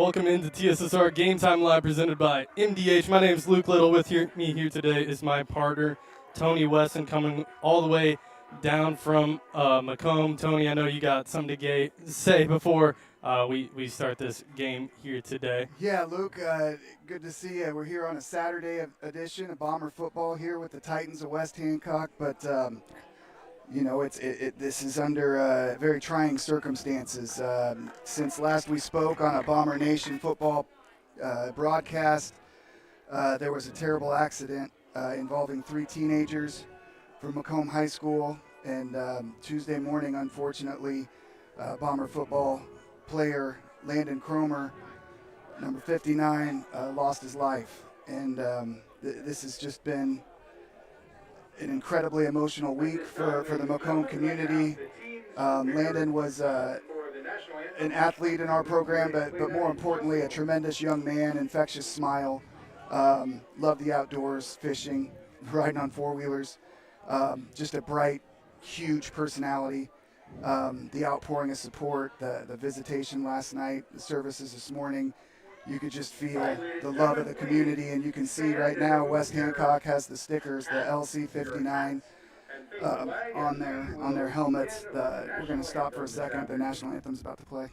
Welcome into TSSR Game Time Live presented by MDH. My name is Luke Little. With me here today is my partner, Tony Wesson, coming all the way down from Macomb. Tony, I know you got something to say before we start this game here today. Yeah, Luke, good to see you. We're here on a Saturday edition of Bomber football here with the Titans of West Hancock, but you know, this is under very trying circumstances. Since last we spoke on a Bomber Nation football broadcast, there was a terrible accident involving 3 teenagers from Macomb High School, and Tuesday morning, unfortunately, Bomber football player Landon Cromer, number 59, lost his life. And this has just been an incredibly emotional week for the Macomb community. Landon was an athlete in our program, but more importantly, a tremendous young man, infectious smile, loved the outdoors, fishing, riding on four-wheelers, just a bright, huge personality. The outpouring of support, the visitation last night, the services this morning, you could just feel the love of the community, and you can see right now West Hancock has the stickers, the LC59 on their helmets. We're going to stop for a second. The national anthem's about to play.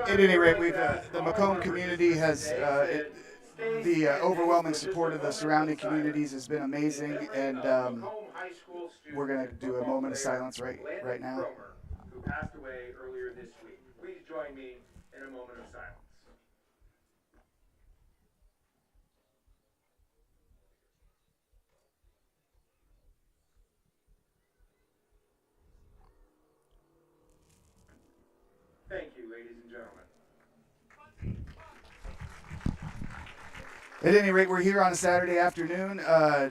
At any rate, the Macomb community has the overwhelming support of the surrounding communities has been amazing, and we're going to do a moment of silence right now. Who passed away earlier this week. Please join me in a moment of silence. Thank you, ladies and gentlemen. At any rate, we're here on a Saturday afternoon. I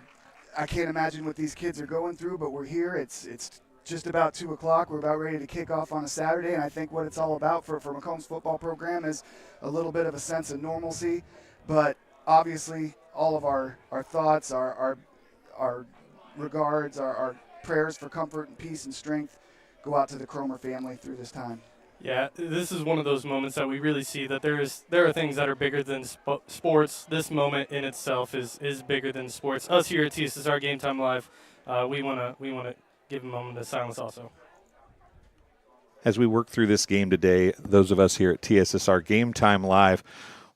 can't imagine what these kids are going through, but we're here. It's just about 2 o'clock. We're about ready to kick off on a Saturday, and I think what it's all about for Macomb's football program is a little bit of a sense of normalcy. But obviously, all of our thoughts, our regards, our prayers for comfort and peace and strength go out to the Cromer family through this time. Yeah, this is one of those moments that we really see that there are things that are bigger than sports. This moment in itself is bigger than sports. Us here at TSSR Game Time Live, we wanna give a moment of silence also. As we work through this game today, those of us here at TSSR Game Time Live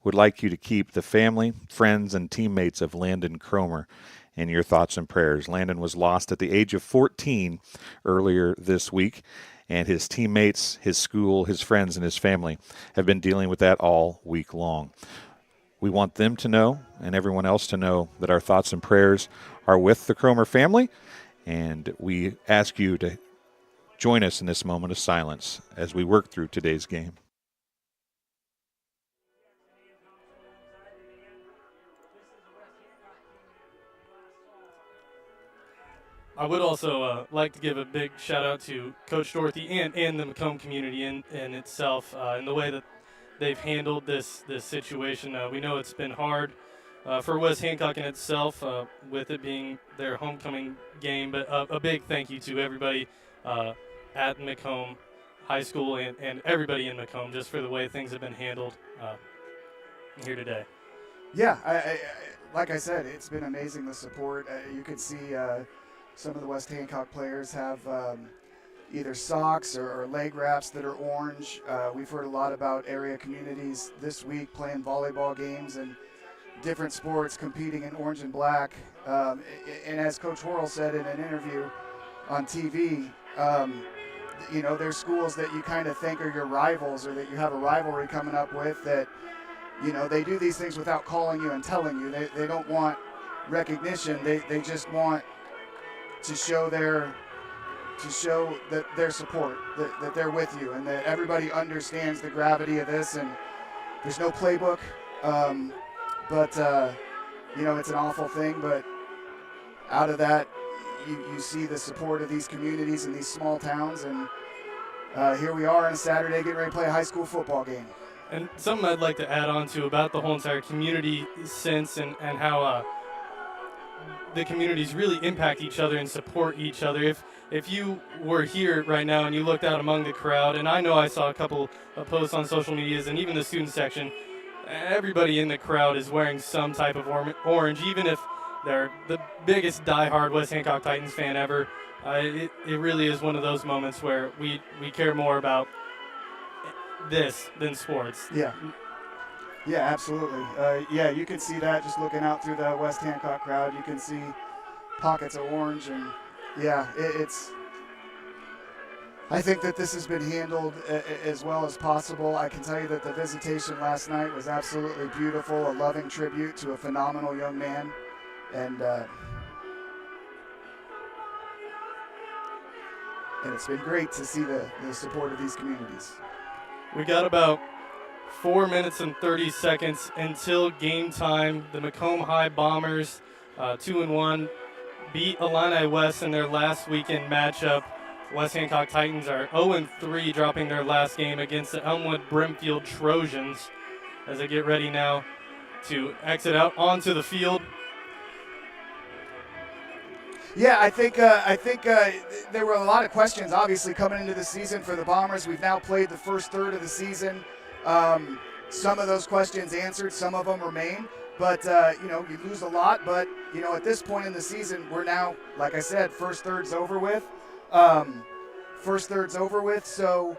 would like you to keep the family, friends, and teammates of Landon Cromer in your thoughts and prayers. Landon was lost at the age of 14 earlier this week, and his teammates, his school, his friends, and his family have been dealing with that all week long. We want them to know, and everyone else to know, that our thoughts and prayers are with the Cromer family, and we ask you to join us in this moment of silence as we work through today's game. I would also like to give a big shout out to Coach Dorothy and the Macomb community in itself in the way that they've handled this situation. We know it's been hard for West Hancock in itself with it being their homecoming game, but a big thank you to everybody at Macomb High School and everybody in Macomb just for the way things have been handled here today. Yeah, I like I said, it's been amazing, the support. You could see some of the West Hancock players have either socks or leg wraps that are orange. We've heard a lot about area communities this week playing volleyball games and different sports competing in orange and black. And as Coach Horrell said in an interview on TV, you know, there's schools that you kind of think are your rivals or that you have a rivalry coming up with that, you know, they do these things without calling you and telling you. They don't want recognition. They just want to show that their support, that they're with you, and that everybody understands the gravity of this. And there's no playbook, but you know, it's an awful thing. But out of that, you see the support of these communities and these small towns. And here we are on a Saturday getting ready to play a high school football game. And something I'd like to add on to about the whole entire community sense and how the communities really impact each other and support each other. If you were here right now and you looked out among the crowd, and I know I saw a couple of posts on social medias and even the student section, everybody in the crowd is wearing some type of orange, even if they're the biggest diehard West Hancock Titans fan ever. It really is one of those moments where we care more about this than sports. Yeah, absolutely. Yeah, you can see that just looking out through the West Hancock crowd. You can see pockets of orange, and yeah, I think that this has been handled as well as possible. I can tell you that the visitation last night was absolutely beautiful, a loving tribute to a phenomenal young man, and it's been great to see the support of these communities. We got about 4 minutes and 30 seconds until game time. The Macomb High Bombers, 2-1, beat Illini West in their last weekend matchup. West Hancock Titans are 0-3, dropping their last game against the Elmwood Brimfield Trojans as they get ready now to exit out onto the field. Yeah, I think there were a lot of questions, obviously, coming into the season for the Bombers. We've now played the first third of the season. Some of those questions answered, some of them remain. But, you know, you lose a lot. But, you know, at this point in the season, we're now, like I said, first third's over with. So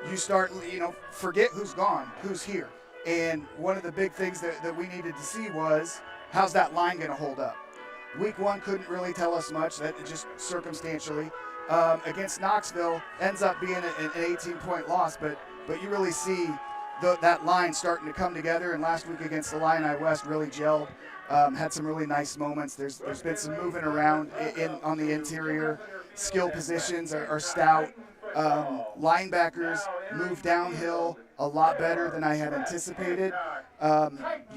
you start, you know, forget who's gone, who's here. And one of the big things that we needed to see was, how's that line going to hold up? Week one couldn't really tell us much, that just circumstantially. Against Knoxville, ends up being an 18-point loss, but you really see that line starting to come together. And last week against Illini West really gelled, had some really nice moments. There's been some moving around on the interior. Skill positions are stout. Linebackers move downhill a lot better than I had anticipated.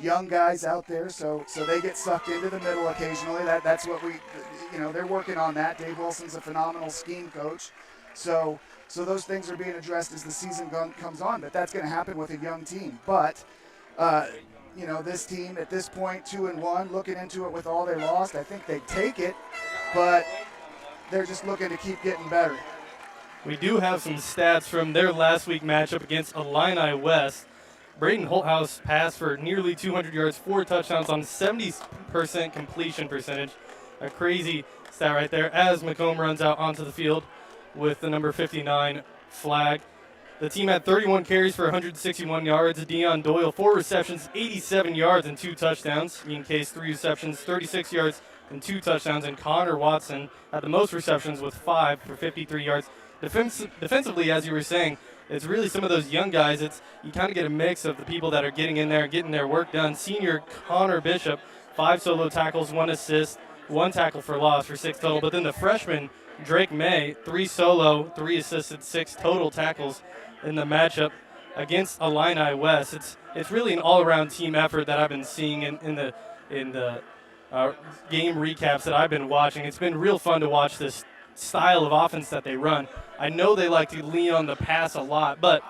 Young guys out there, so they get sucked into the middle occasionally. That's what they're working on that. Dave Wilson's a phenomenal scheme coach. So those things are being addressed as the season comes on, but that's going to happen with a young team. But, you know, this team at this point, 2-1, looking into it with all they lost, I think they take it, but they're just looking to keep getting better. We do have some stats from their last week matchup against Illini West. Braden Holthouse passed for nearly 200 yards, 4 touchdowns on 70% completion percentage. A crazy stat right there as Macomb runs out onto the field with the number 59 flag. The team had 31 carries for 161 yards. Deion Doyle, 4 receptions, 87 yards and 2 touchdowns. Ian Case, 3 receptions, 36 yards and 2 touchdowns. And Connor Watson had the most receptions with 5 for 53 yards. Defensively, as you were saying, it's really some of those young guys. You kind of get a mix of the people that are getting in there and getting their work done. Senior Connor Bishop, 5 solo tackles, 1 assist, 1 tackle for loss for 6 total. But then the freshman, Drake May, 3 solo, 3 assisted, 6 total tackles in the matchup against Illini West. It's really an all-around team effort that I've been seeing in the game recaps that I've been watching. It's been real fun to watch this style of offense that they run. I know they like to lean on the pass a lot, but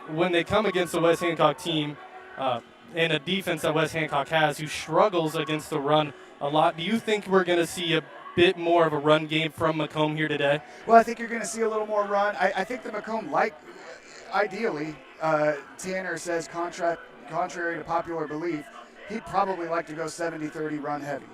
when they come against the West Hancock team and a defense that West Hancock has who struggles against the run a lot, do you think we're going to see bit more of a run game from Macomb here today? Well, I think you're going to see a little more run. I think the Macomb, ideally, Tanner says contrary to popular belief, he'd probably like to go 70-30 run heavy.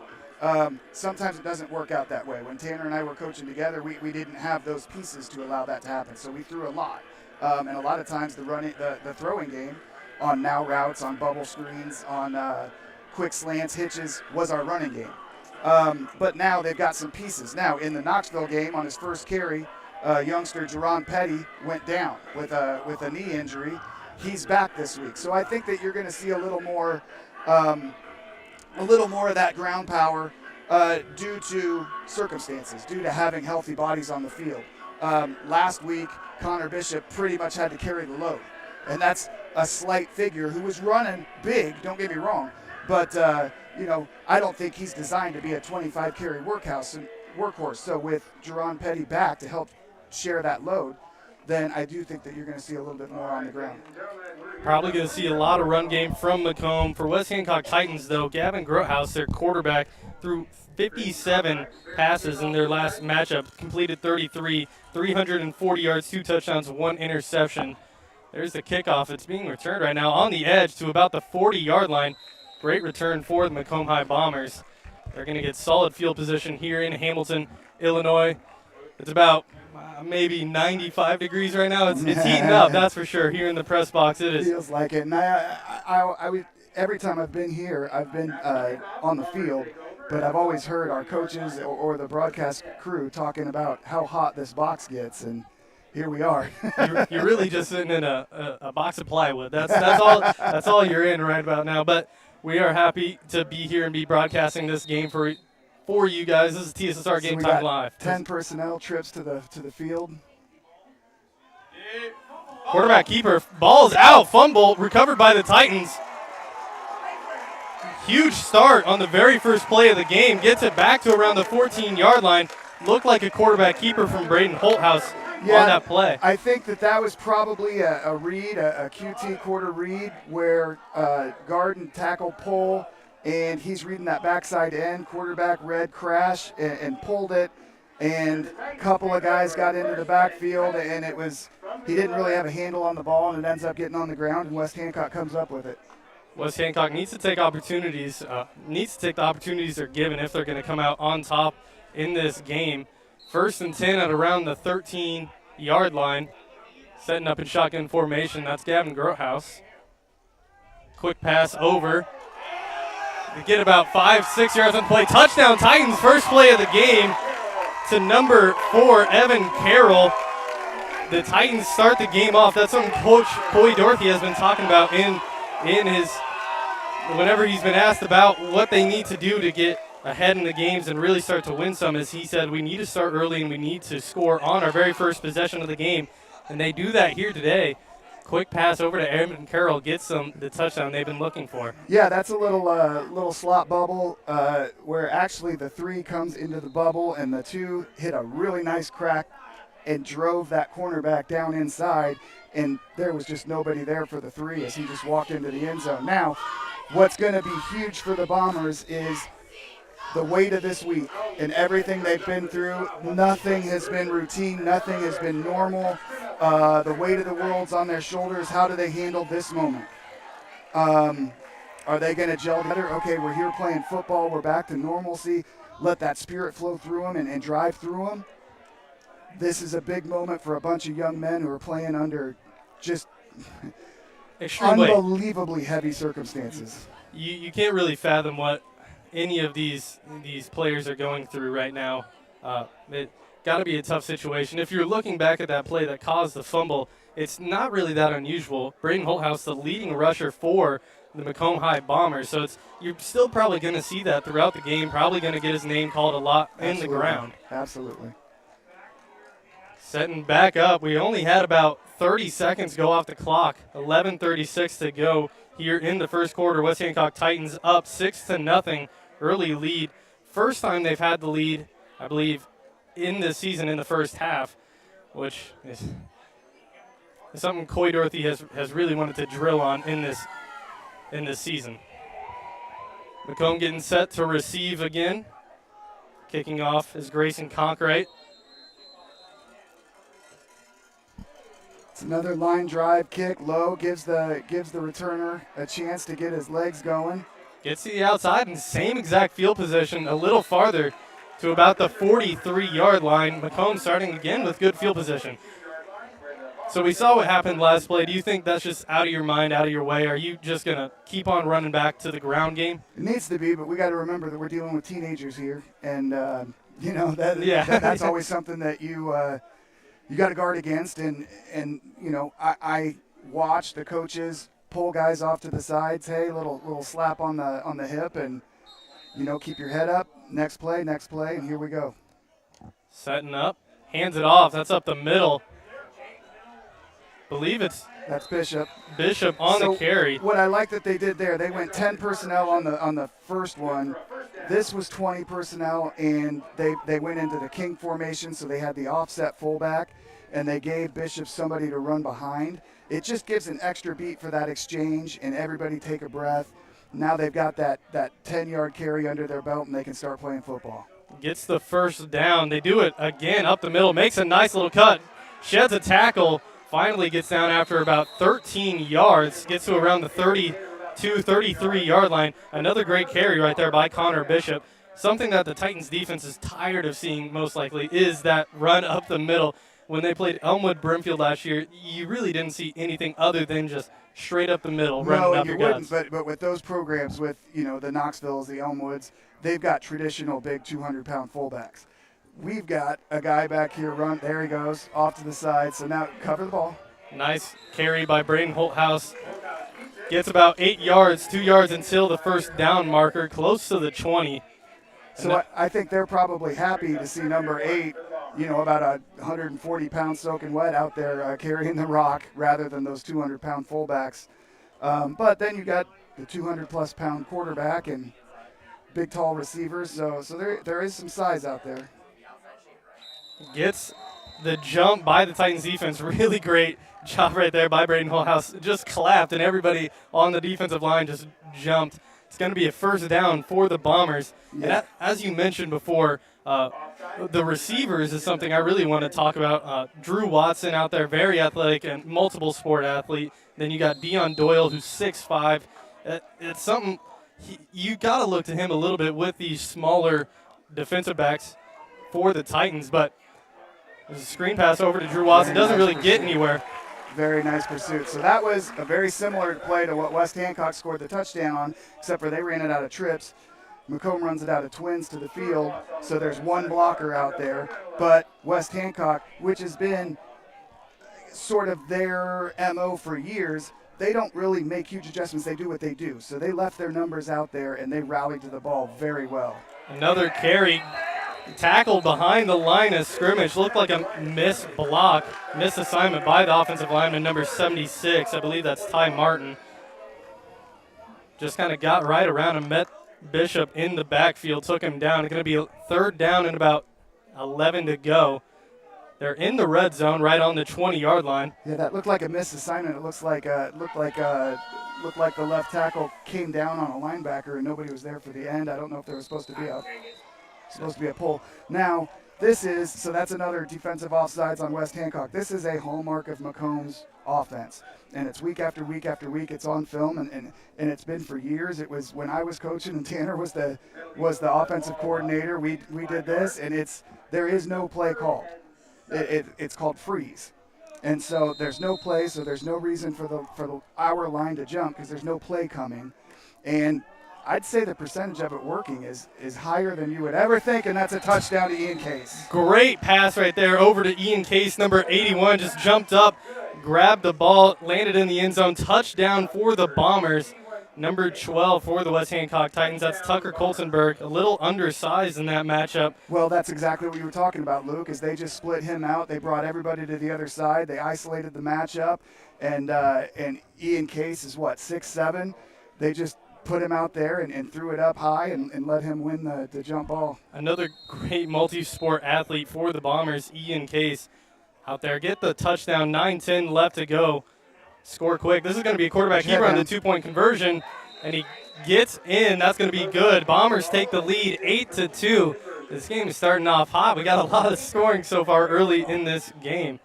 Sometimes it doesn't work out that way. When Tanner and I were coaching together, we didn't have those pieces to allow that to happen, so we threw a lot. And a lot of times the throwing game on now routes, on bubble screens, on quick slants, hitches was our running game. But now they've got some pieces. Now in the Knoxville game, on his first carry, youngster Jerron Petty went down with a knee injury. He's back this week, so I think that you're going to see a little more of that ground power due to circumstances, due to having healthy bodies on the field. Last week, Connor Bishop pretty much had to carry the load, and that's a slight figure who was running big, don't get me wrong, but I don't think he's designed to be a 25-carry workhorse. So with Jerron Petty back to help share that load, then I do think that you're going to see a little bit more on the ground. Probably going to see a lot of run game from Macomb. For West Hancock Titans, though, Gavin Grothaus, their quarterback, threw 57 passes in their last matchup, completed 33, 340 yards, 2 touchdowns, 1 interception. There's the kickoff. It's being returned right now on the edge to about the 40-yard line. Great return for the Macomb High Bombers. They're going to get solid field position here in Hamilton, Illinois. It's about maybe 95 degrees right now. It's heating up, that's for sure. Here in the press box, it is. Feels like it. And I every time I've been here, I've been on the field, but I've always heard our coaches or the broadcast crew talking about how hot this box gets, and here we are. You're really just sitting in a box of plywood. That's all you're in right about now. But we are happy to be here and be broadcasting this game for you guys. This is TSSR Game Time Live. 10 personnel trips to the field. Quarterback keeper, ball's out, fumble, recovered by the Titans. Huge start on the very first play of the game. Gets it back to around the 14-yard line. Looked like a quarterback keeper from Braden Holthouse on that play. I think that was probably a read, a QT quarter read, where guard and tackle pull, and he's reading that backside end. Quarterback read crash and pulled it, and a couple of guys got into the backfield, and he didn't really have a handle on the ball, and it ends up getting on the ground, and West Hancock comes up with it. West Hancock needs to take opportunities, the opportunities they're given if they're going to come out on top in this game. 1st and 10 at around the 13-yard line. Setting up in shotgun formation. That's Gavin Grothaus. Quick pass over. They get about 5-6 yards on the play. Touchdown Titans, first play of the game to number 4, Evan Carroll. The Titans start the game off. That's something Coach Coy Dorothy has been talking about in his whenever he's been asked about what they need to do to get ahead in the games and really start to win some, as he said, we need to start early and we need to score on our very first possession of the game. And they do that here today. Quick pass over to Evan Carroll gets them the touchdown they've been looking for. Yeah, that's a little slot bubble where actually the 3 comes into the bubble and the 2 hit a really nice crack and drove that cornerback down inside, and there was just nobody there for the 3 as he just walked into the end zone. Now, what's going to be huge for the Bombers is the weight of this week and everything they've been through. Nothing has been routine. Nothing has been normal. The weight of the world's on their shoulders. How do they handle this moment? Are they going to gel together? Okay, we're here playing football. We're back to normalcy. Let that spirit flow through them and drive through them. This is a big moment for a bunch of young men who are playing under just unbelievably heavy circumstances. You can't really fathom what any of these players are going through right now. It got to be a tough situation. If you're looking back at that play that caused the fumble, it's not really that unusual. Braden Holthouse, the leading rusher for the Macomb High Bombers, so you're still probably going to see that throughout the game, probably going to get his name called a lot in the ground. Absolutely. Setting back up. We only had about 30 seconds go off the clock. 11:36 to go here in the first quarter. West Hancock Titans up 6-0, early lead. First time they've had the lead, I believe, in this season in the first half, which is something Coy Dorothy has really wanted to drill on in this season. Macomb getting set to receive again. Kicking off is Grayson Conkright. It's another line drive kick, low, gives the returner a chance to get his legs going. Gets to the outside and same exact field position, a little farther to about the 43-yard line. Macomb starting again with good field position. So we saw what happened last play. Do you think that's just out of your mind, out of your way? Are you just going to keep on running back to the ground game? It needs to be, but we got to remember that we're dealing with teenagers here, and Yeah. that's always something that you got to guard against. And I watch the coaches pull guys off to the sides. Hey, little slap on the hip, and keep your head up. Next play, and here we go. Setting up, hands it off. That's up the middle. Believe That's Bishop. Bishop on the carry. What I like that they did there, they went 10 personnel on the first one. This was 20 personnel, and they went into the king formation, so they had the offset fullback, and they gave Bishop somebody to run behind. It just gives an extra beat for that exchange, and everybody take a breath. Now they've got that 10-yard carry under their belt, and they can start playing football. Gets the first down. They do it again up the middle. Makes a nice little cut. Sheds a tackle. Finally gets down after about 13 yards. Gets to around the 32, 33-yard line. Another great carry right there by Connor Bishop. Something that the Titans defense is tired of seeing most likely is that run up the middle. When they played Elmwood Brimfield last year, you really didn't see anything other than just straight up the middle, running up your guts. But with those programs, with the Knoxvilles, the Elmwoods, they've got traditional big 200-pound fullbacks. We've got a guy back here run. There he goes, off to the side. So now cover the ball. Nice carry by Braden Holthouse. Gets about 8 yards, 2 yards until the first down marker, close to the 20. So I think they're probably happy to see number 8, about 140 pounds soaking wet out there carrying the rock rather than those 200-pound fullbacks. But then you got the 200-plus pound quarterback and big, tall receivers. So there is some size out there. Gets the jump by the Titans defense. Really great job right there by Braden Holthouse. Just clapped, and everybody on the defensive line just jumped. It's going to be a first down for the Bombers. Yeah. And as you mentioned before, the receivers is something I really want to talk about. Drew Watson out there, very athletic and multiple sport athlete. Then you got Dion Doyle, who's 6'5". It's something you got to look to him a little bit with these smaller defensive backs for the Titans. But there's a screen pass over to Drew Watson. Doesn't really get anywhere. Very nice pursuit. So that was a very similar play to what West Hancock scored the touchdown on, except for they ran it out of trips. Macomb runs it out of twins to the field, so there's one blocker out there. But West Hancock, which has been sort of their MO for years, they don't really make huge adjustments. They do what they do. So they left their numbers out there, and they rallied to the ball very well. Another carry. Tackle behind the line of scrimmage. Looked like a missed block, missed assignment by the offensive lineman, number 76. I believe that's Ty Martin. Just kind of got right around him, met Bishop in the backfield, took him down. It's going to be a third down and about 11 to go. They're in the red zone right on the 20-yard line. Yeah, that looked like a missed assignment. It looked like the left tackle came down on a linebacker and nobody was there for the end. I don't know if there was supposed to be a pull. Now, that's another defensive offsides on West Hancock. This is a hallmark of Macomb's offense, and it's week after week after week. It's on film, and it's been for years. It was when I was coaching and Tanner was the offensive coordinator. We did this, and there is no play called. It's called freeze, and so there's no play, so there's no reason for our line to jump because there's no play coming, and I'd say the percentage of it working is higher than you would ever think, and that's a touchdown to Ian Case. Great pass right there over to Ian Case, number 81. Just jumped up, grabbed the ball, landed in the end zone. Touchdown for the Bombers. Number 12 for the West Hancock Titans. That's Tucker Coltenberg, a little undersized in that matchup. Well, that's exactly what you were talking about, Luke, is they just split him out. They brought everybody to the other side. They isolated the matchup, and Ian Case is, 6'7". They just put him out there and threw it up high and let him win the jump ball. Another great multi-sport athlete for the Bombers, Ian Case, out there. Get the touchdown, 9-10 left to go. Score quick. This is going to be a quarterback keeper on the two-point conversion, and he gets in. That's going to be good. Bombers take the lead 8-2. This game is starting off hot. We got a lot of scoring so far early in this game.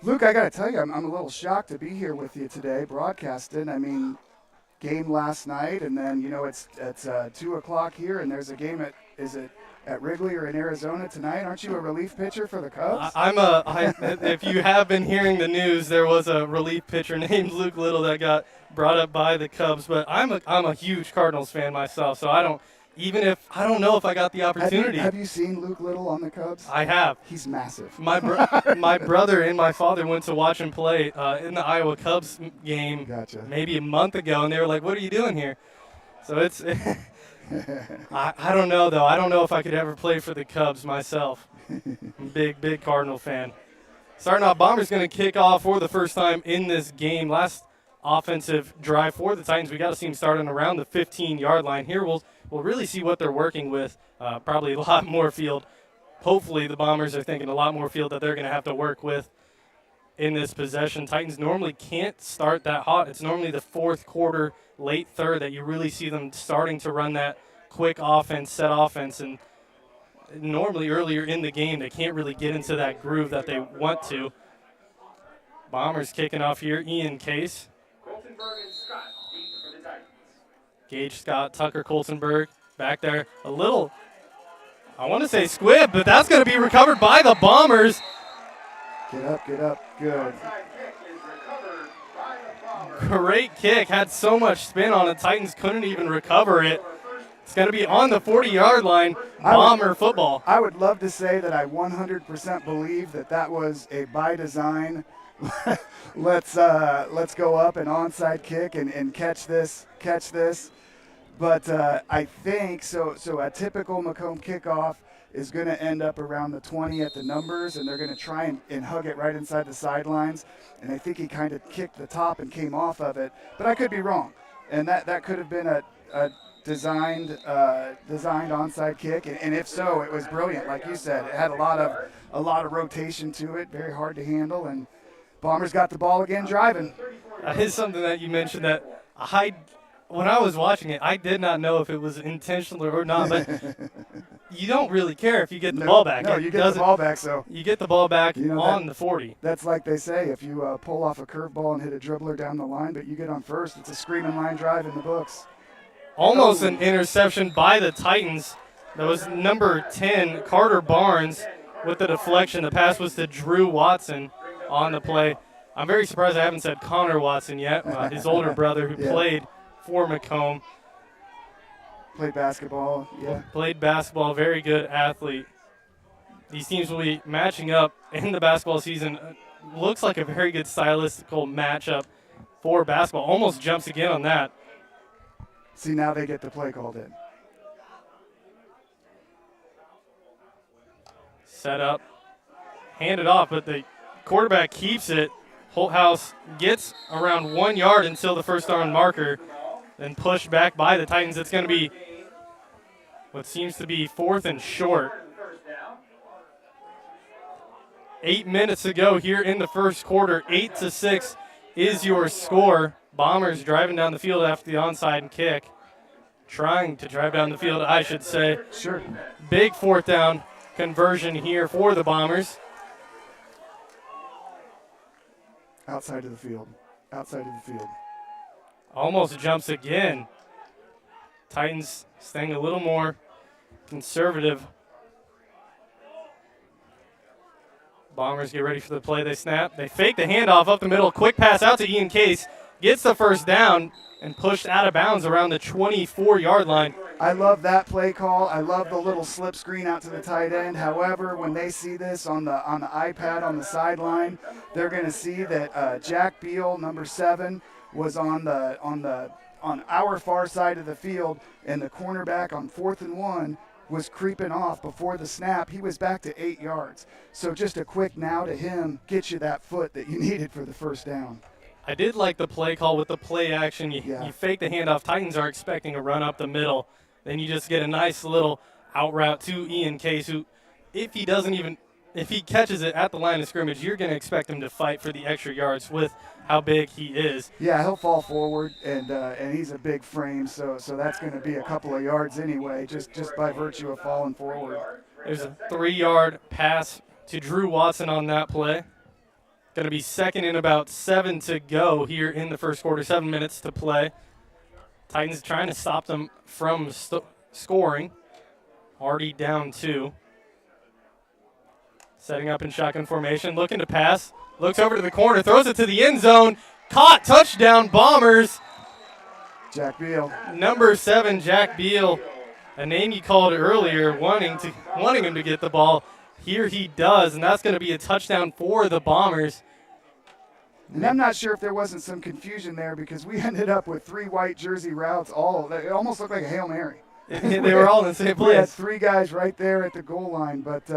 Luke, I got to tell you, I'm a little shocked to be here with you today, broadcasting. I mean, game last night, and then, you know, it's 2 o'clock here, and there's a game at Wrigley or in Arizona tonight. Aren't you a relief pitcher for the Cubs? If you have been hearing the news, there was a relief pitcher named Luke Little that got brought up by the Cubs, but I'm a huge Cardinals fan myself, so I don't know if I got the opportunity. Have you seen Luke Little on the Cubs? I have. He's massive. My brother and my father went to watch him play in the Iowa Cubs game maybe a month ago, and they were like, "What are you doing here?" So it's I don't know, though. I don't know if I could ever play for the Cubs myself. I'm a big Cardinal fan. Starting off, Bombers going to kick off for the first time in this game. Last offensive drive for the Titans, we got to see them starting around the 15-yard line. Here we'll really see what they're working with. Probably a lot more field. Hopefully the Bombers are thinking a lot more field that they're going to have to work with in this possession. Titans normally can't start that hot. It's normally the fourth quarter, late third that you really see them starting to run that quick offense, set offense. And normally earlier in the game they can't really get into that groove that they want to. Bombers kicking off here. Ian Case. Coltenberg and Scott deep for the Titans. Gage Scott, Tucker Coltenberg back there. A little, I want to say squib, but that's going to be recovered by the Bombers. Get up, good. Onside kick is recovered by the Bombers. Great kick, had so much spin on it. Titans couldn't even recover it. It's going to be on the 40-yard line. Bomber football. I would love to say that I 100% believe that was a by design. let's go up an onside kick and catch this. But I think so a typical Macomb kickoff is going to end up around the 20 at the numbers, and they're going to try and hug it right inside the sidelines. And I think he kind of kicked the top and came off of it, but I could be wrong. And that could have been a designed onside kick, and if so, it was brilliant. Like you said, it had a lot of rotation to it, very hard to handle, and Bombers got the ball again driving. That is something that you mentioned that when I was watching it, I did not know if it was intentional or not, but you don't really care if you get the ball back. No, you get the ball back, so. You get the ball back on the 40. That's like they say, if you pull off a curveball and hit a dribbler down the line, but you get on first, it's a screaming line drive in the books. Almost an interception by the Titans. That was number 10, Carter Barnes, with the deflection. The pass was to Drew Watson on the play. I'm very surprised I haven't said Connor Watson yet, his older brother who played for Macomb. Played basketball, Played basketball, very good athlete. These teams will be matching up in the basketball season. Looks like a very good stylistical matchup for basketball. Almost jumps again on that. See, now they get the play called in. Set up, hand it off, but the quarterback keeps it. Holthouse gets around 1 yard until the first down marker, then pushed back by the Titans. It's going to be what seems to be fourth and short. 8 minutes to go here in the first quarter. 8-6 is your score. Bombers driving down the field after the onside kick. Trying to drive down the field, I should say. Sure. Big fourth down conversion here for the Bombers. Outside of the field. Almost jumps again. Titans staying a little more conservative. Bombers get ready for the play. They snap. They fake the handoff up the middle. Quick pass out to Ian Case. Gets the first down and pushed out of bounds around the 24-yard line. I love that play call. I love the little slip screen out to the tight end. However, when they see this on the iPad on the sideline, they're going to see that Jack Beal, number 7, was on our far side of the field, and the cornerback on 4th and 1 was creeping off before the snap. He was back to 8 yards. So just a quick now to him gets you that foot that you needed for the first down. I did like the play call with the play action. You fake the handoff. Titans are expecting a run up the middle. Then you just get a nice little out route to Ian Case, who, if he doesn't even if he catches it at the line of scrimmage, you're going to expect him to fight for the extra yards with how big he is. Yeah, he'll fall forward, and he's a big frame, so that's going to be a couple of yards anyway, just by virtue of falling forward. There's a 3-yard pass to Drew Watson on that play. Going to be second and about 7 to go here in the first quarter, 7 minutes to play. Titans trying to stop them from scoring. Already down 2. Setting up in shotgun formation, looking to pass. Looks over to the corner, throws it to the end zone. Caught, touchdown, Bombers. Jack Beal. Number 7, Jack Beal, a name you called earlier, wanting him to get the ball. Here he does, and that's going to be a touchdown for the Bombers. And I'm not sure if there wasn't some confusion there because we ended up with 3 white jersey routes. It almost looked like a Hail Mary. They were all in the same place. We had 3 guys right there at the goal line, but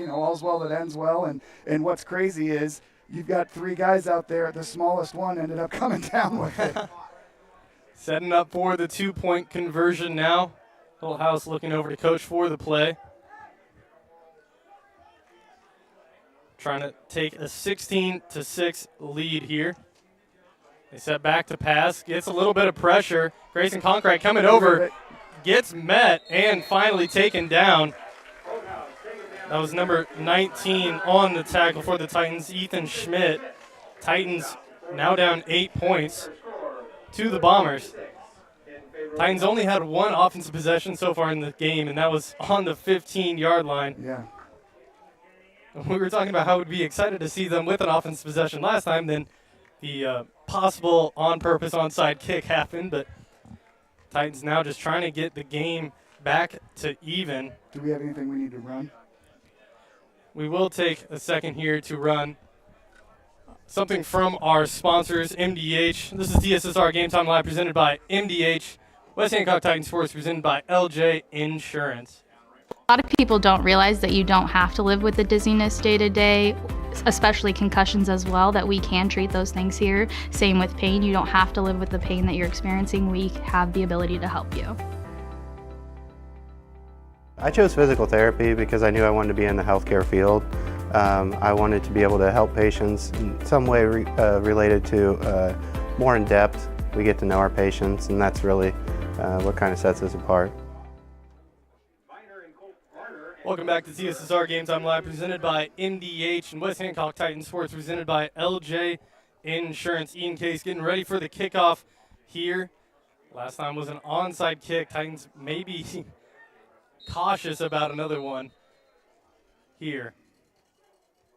all's well that ends well. And what's crazy is you've got 3 guys out there. The smallest one ended up coming down with it. Setting up for the 2-point conversion now. Full house looking over to coach for the play. Trying to take a 16-6 lead here. They set back to pass. Gets a little bit of pressure. Grayson Conkright coming over. Gets met and finally taken down. That was number 19 on the tackle for the Titans, Ethan Schmidt. Titans now down 8 points to the Bombers. Titans only had 1 offensive possession so far in the game, and that was on the 15-yard line. Yeah. We were talking about how we'd be excited to see them with an offensive possession last time. Then the possible on-purpose onside kick happened, but Titans now just trying to get the game back to even. Do we have anything we need to run? We will take a second here to run something from our sponsors, MDH. This is TSSR Game Time Live presented by MDH. West Hancock Titans Sports presented by LJ Insurance. A lot of people don't realize that you don't have to live with the dizziness day to day, especially concussions as well, that we can treat those things here. Same with pain. You don't have to live with the pain that you're experiencing. We have the ability to help you. I chose physical therapy because I knew I wanted to be in the healthcare field. I wanted to be able to help patients in some way related to more in depth. We get to know our patients, and that's really what kind of sets us apart. Welcome back to TSSR Game Time Live presented by MDH and West Hancock Titans Sports presented by LJ Insurance. Ian Case getting ready for the kickoff here. Last time was an onside kick. Titans maybe cautious about another one here.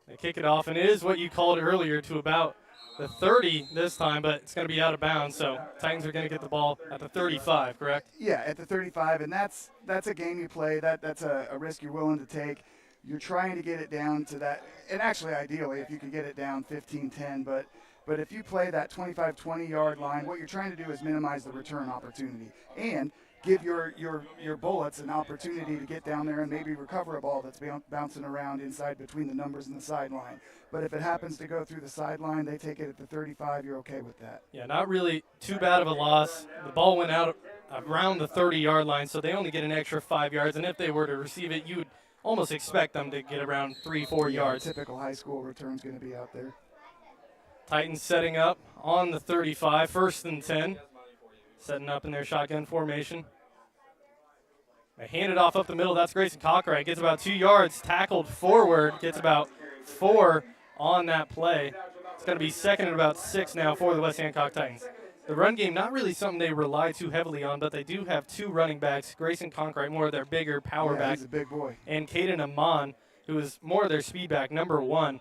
They kick it off, and it is what you called earlier to about the 30 this time, but it's going to be out of bounds, so Titans are going to get the ball at the 35, correct? Yeah, at the 35, and that's a game you play. That's a risk you're willing to take. You're trying to get it down to that, and actually ideally if you could get it down 15-10, but if you play that 25-20 yard line, what you're trying to do is minimize the return opportunity and give your bullets an opportunity to get down there and maybe recover a ball that's bouncing around inside between the numbers and the sideline. But if it happens to go through the sideline, they take it at the 35, you're okay with that. Yeah, not really too bad of a loss. The ball went out around the 30-yard line, so they only get an extra 5 yards. And if they were to receive it, you would almost expect them to get around 3-4 yards. Typical high school return's going to be out there. Titans setting up on the 35, 1st and 10. Setting up in their shotgun formation. They hand it off up the middle. That's Grayson Cockright. Gets about 2 yards, tackled forward, gets about 4 on that play. It's going to be 2nd and about 6 now for the West Hancock Titans. The run game, not really something they rely too heavily on, but they do have 2 running backs. Grayson Conkright, more of their bigger power back. He's a big boy. And Caden Amon, who is more of their speed back, number 1.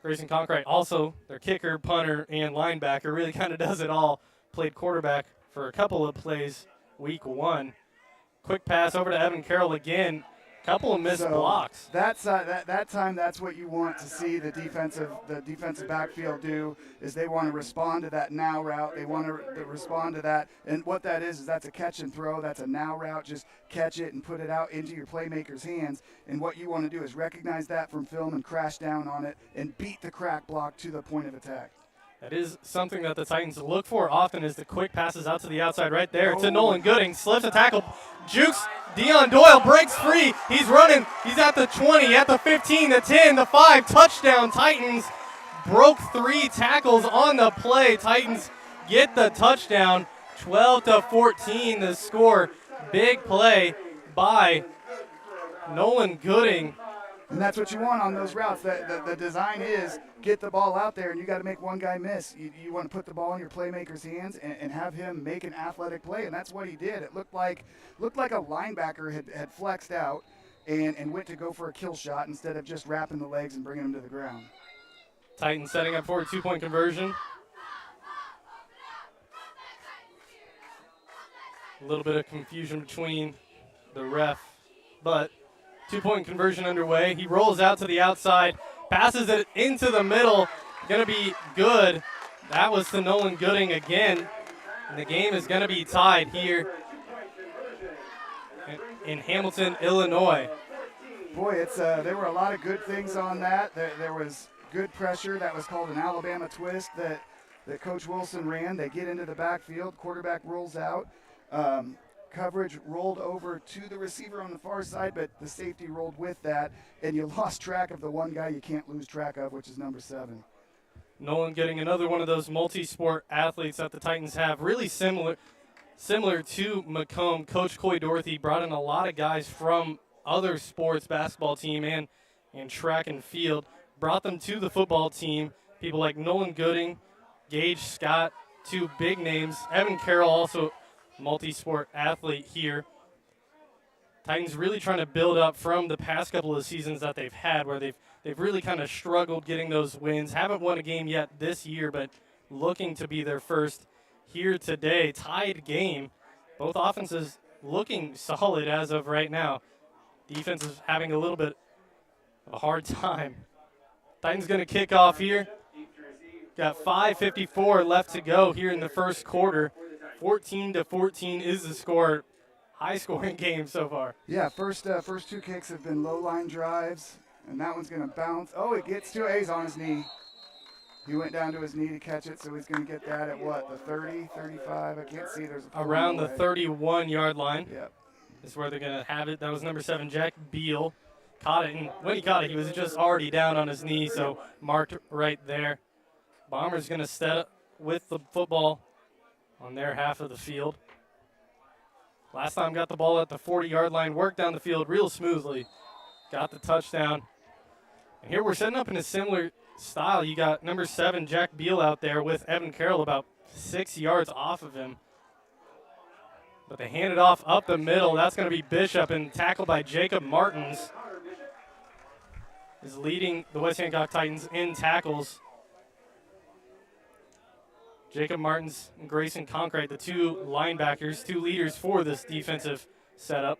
Grayson Conkright, also their kicker, punter, and linebacker, really kind of does it all. Played quarterback for a couple of plays week 1. Quick pass over to Evan Carroll again. Couple of missed blocks. That time, that's what you want to see the defensive backfield do, is they want to respond to that now route. They want to respond to that. And what that is that's a catch and throw. That's a now route. Just catch it and put it out into your playmaker's hands. And what you want to do is recognize that from film and crash down on it and beat the crack block to the point of attack. That is something that the Titans look for often, is the quick passes out to the outside right there to Nolan Gooding. Slips a tackle, jukes. Dion Doyle breaks free. He's running. He's at the 20, at the 15, the 10, the 5. Touchdown, Titans. Broke 3 tackles on the play. Titans get the touchdown. 12-14 the score. Big play by Nolan Gooding. And that's what you want on those routes. The design is get the ball out there, and you got to make one guy miss. You want to put the ball in your playmaker's hands and have him make an athletic play, and that's what he did. It looked like a linebacker had flexed out and went to go for a kill shot instead of just wrapping the legs and bringing him to the ground. Titans setting up for a 2-point conversion. A little bit of confusion between the ref, but 2-point conversion underway. He rolls out to the outside, passes it into the middle. Going to be good. That was to Nolan Gooding again. And the game is going to be tied here in Hamilton, Illinois. Boy, there were a lot of good things on that. There was good pressure. That was called an Alabama twist that Coach Wilson ran. They get into the backfield. Quarterback rolls out. Coverage rolled over to the receiver on the far side, but the safety rolled with that, and you lost track of the one guy you can't lose track of, which is number 7. Nolan getting another one of those multi-sport athletes that the Titans have, really similar to Macomb. Coach Coy Dorothy brought in a lot of guys from other sports, basketball team and track and field, brought them to the football team. People like Nolan Gooding, Gage Scott, 2 big names. Evan Carroll, also multi-sport athlete here. Titans really trying to build up from the past couple of seasons that they've had, where they've really kind of struggled getting those wins. Haven't won a game yet this year, but looking to be their first here today. Tied game. Both offenses looking solid as of right now. Defense is having a little bit of a hard time. Titans going to kick off here. Got 5:54 left to go here in the first quarter. 14-14 is the score. High-scoring game so far. Yeah, first 2 kicks have been low-line drives, and that one's going to bounce. Oh, it gets to it. He's on his knee. He went down to his knee to catch it, so he's going to get that at what, the 30, 35? I can't see. There's a around the 31-yard line. Yep. Is where they're going to have it. That was number 7, Jack Beal. Caught it, and when he caught it, he was just already down on his knee, so marked right there. Bombers going to step with the football on their half of the field. Last time got the ball at the 40-yard line, worked down the field real smoothly. Got the touchdown. And here we're setting up in a similar style. You got number 7, Jack Beal, out there with Evan Carroll about 6 yards off of him. But they hand it off up the middle. That's going to be Bishop, and tackled by Jacob Martins. Is leading the West Hancock Titans in tackles. Jacob Martins and Grayson Conkright, the 2 linebackers, 2 leaders for this defensive setup.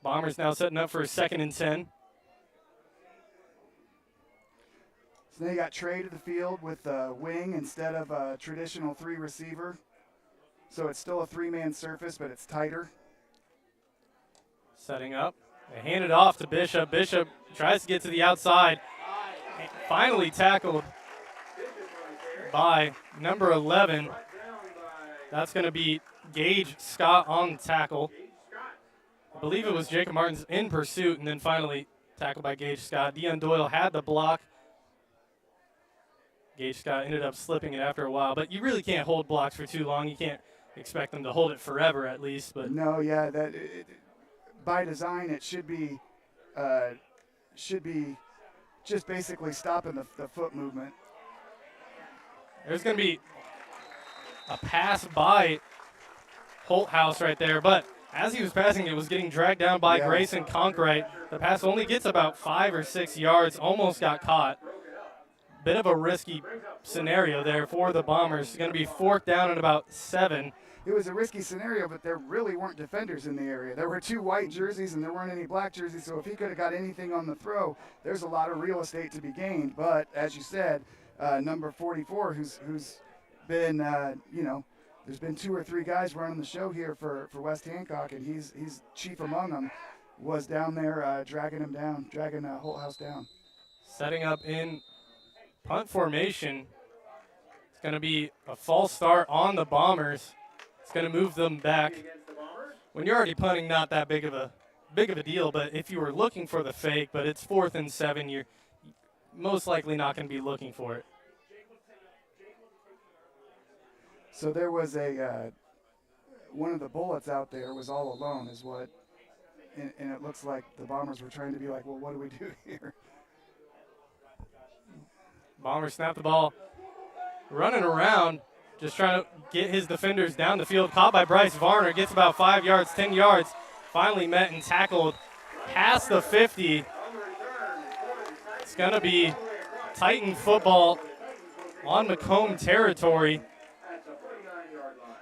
Bombers now setting up for a 2nd and 10. So they got Trey to the field with a wing instead of a traditional 3 receiver. So it's still a 3-man surface, but it's tighter. Setting up. They hand it off to Bishop. Bishop tries to get to the outside. Finally tackled by number 11. That's going to be Gage Scott on the tackle. I believe it was Jacob Martins in pursuit, and then finally tackled by Gage Scott. Dion Doyle had the block. Gage Scott ended up slipping it after a while, but you really can't hold blocks for too long. You can't expect them to hold it forever, at least. But no, yeah, by design it should be just basically stopping the foot movement. There's going to be a pass by Holthouse right there, but as he was passing, it was getting dragged down by Grayson Conkright. The pass only gets about 5 or 6 yards, almost got caught. Bit of a risky scenario there for the Bombers. It's going to be 4th down and about 7. It was a risky scenario, but there really weren't defenders in the area. There were 2 white jerseys and there weren't any black jerseys, so if he could have got anything on the throw, there's a lot of real estate to be gained. But as you said, number 44, who's been, there's been 2 or 3 guys running the show here for West Hancock, and he's chief among them, was down there dragging Holthouse down. Setting up in punt formation going to be a false start on the Bombers. It's going to move them back. When you're already punting, not that big of a deal, but if you were looking for the fake, but it's 4th and 7, you're most likely not going to be looking for it. So there was one of the bullets out there was all alone is what, and it looks like the Bombers were trying to be like, well, what do we do here? Bombers snap the ball, running around, just trying to get his defenders down the field. Caught by Bryce Varner, gets about 5 yards, 10 yards. Finally met and tackled past the 50. It's going to be Titan football on Macomb territory.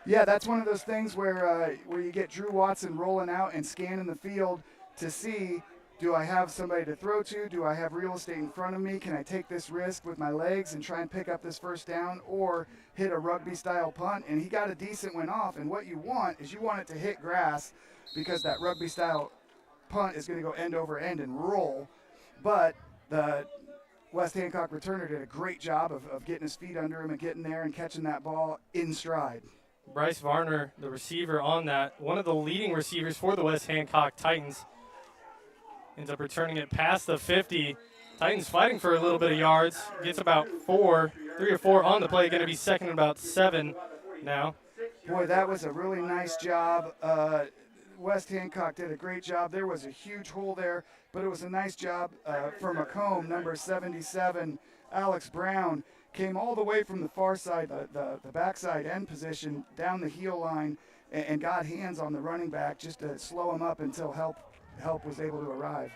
Yeah, that's one of those things where you get Drew Watson rolling out and scanning the field to see, do I have somebody to throw to? Do I have real estate in front of me? Can I take this risk with my legs and try and pick up this first down or hit a rugby-style punt? And he got a decent one off, and what you want is you want it to hit grass because that rugby-style punt is going to go end over end and roll. But the West Hancock returner did a great job of getting his feet under him and getting there and catching that ball in stride. Bryce Varner, the receiver on that, one of the leading receivers for the West Hancock Titans, ends up returning it past the 50. Titans fighting for a little bit of yards. Gets about 3 or 4 on the play. Going to be second and about 7 now. Boy, that was a really nice job. West Hancock did a great job. There was a huge hole there, but it was a nice job for Macomb. Number 77, Alex Brown, came all the way from the far side, the backside end position, down the heel line, and got hands on the running back just to slow him up until help was able to arrive.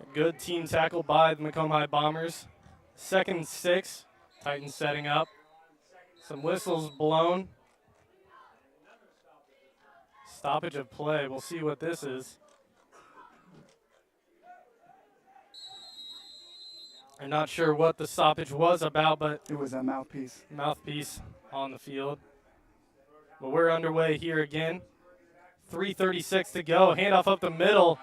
A good team tackle by the Macomb High Bombers. 2nd and 6, Titans setting up. Some whistles blown. Stoppage of play. We'll see what this is. I'm not sure what the stoppage was about, but it was a mouthpiece. Mouthpiece on the field. But we're underway here again. 3:36 to go. Handoff up the middle.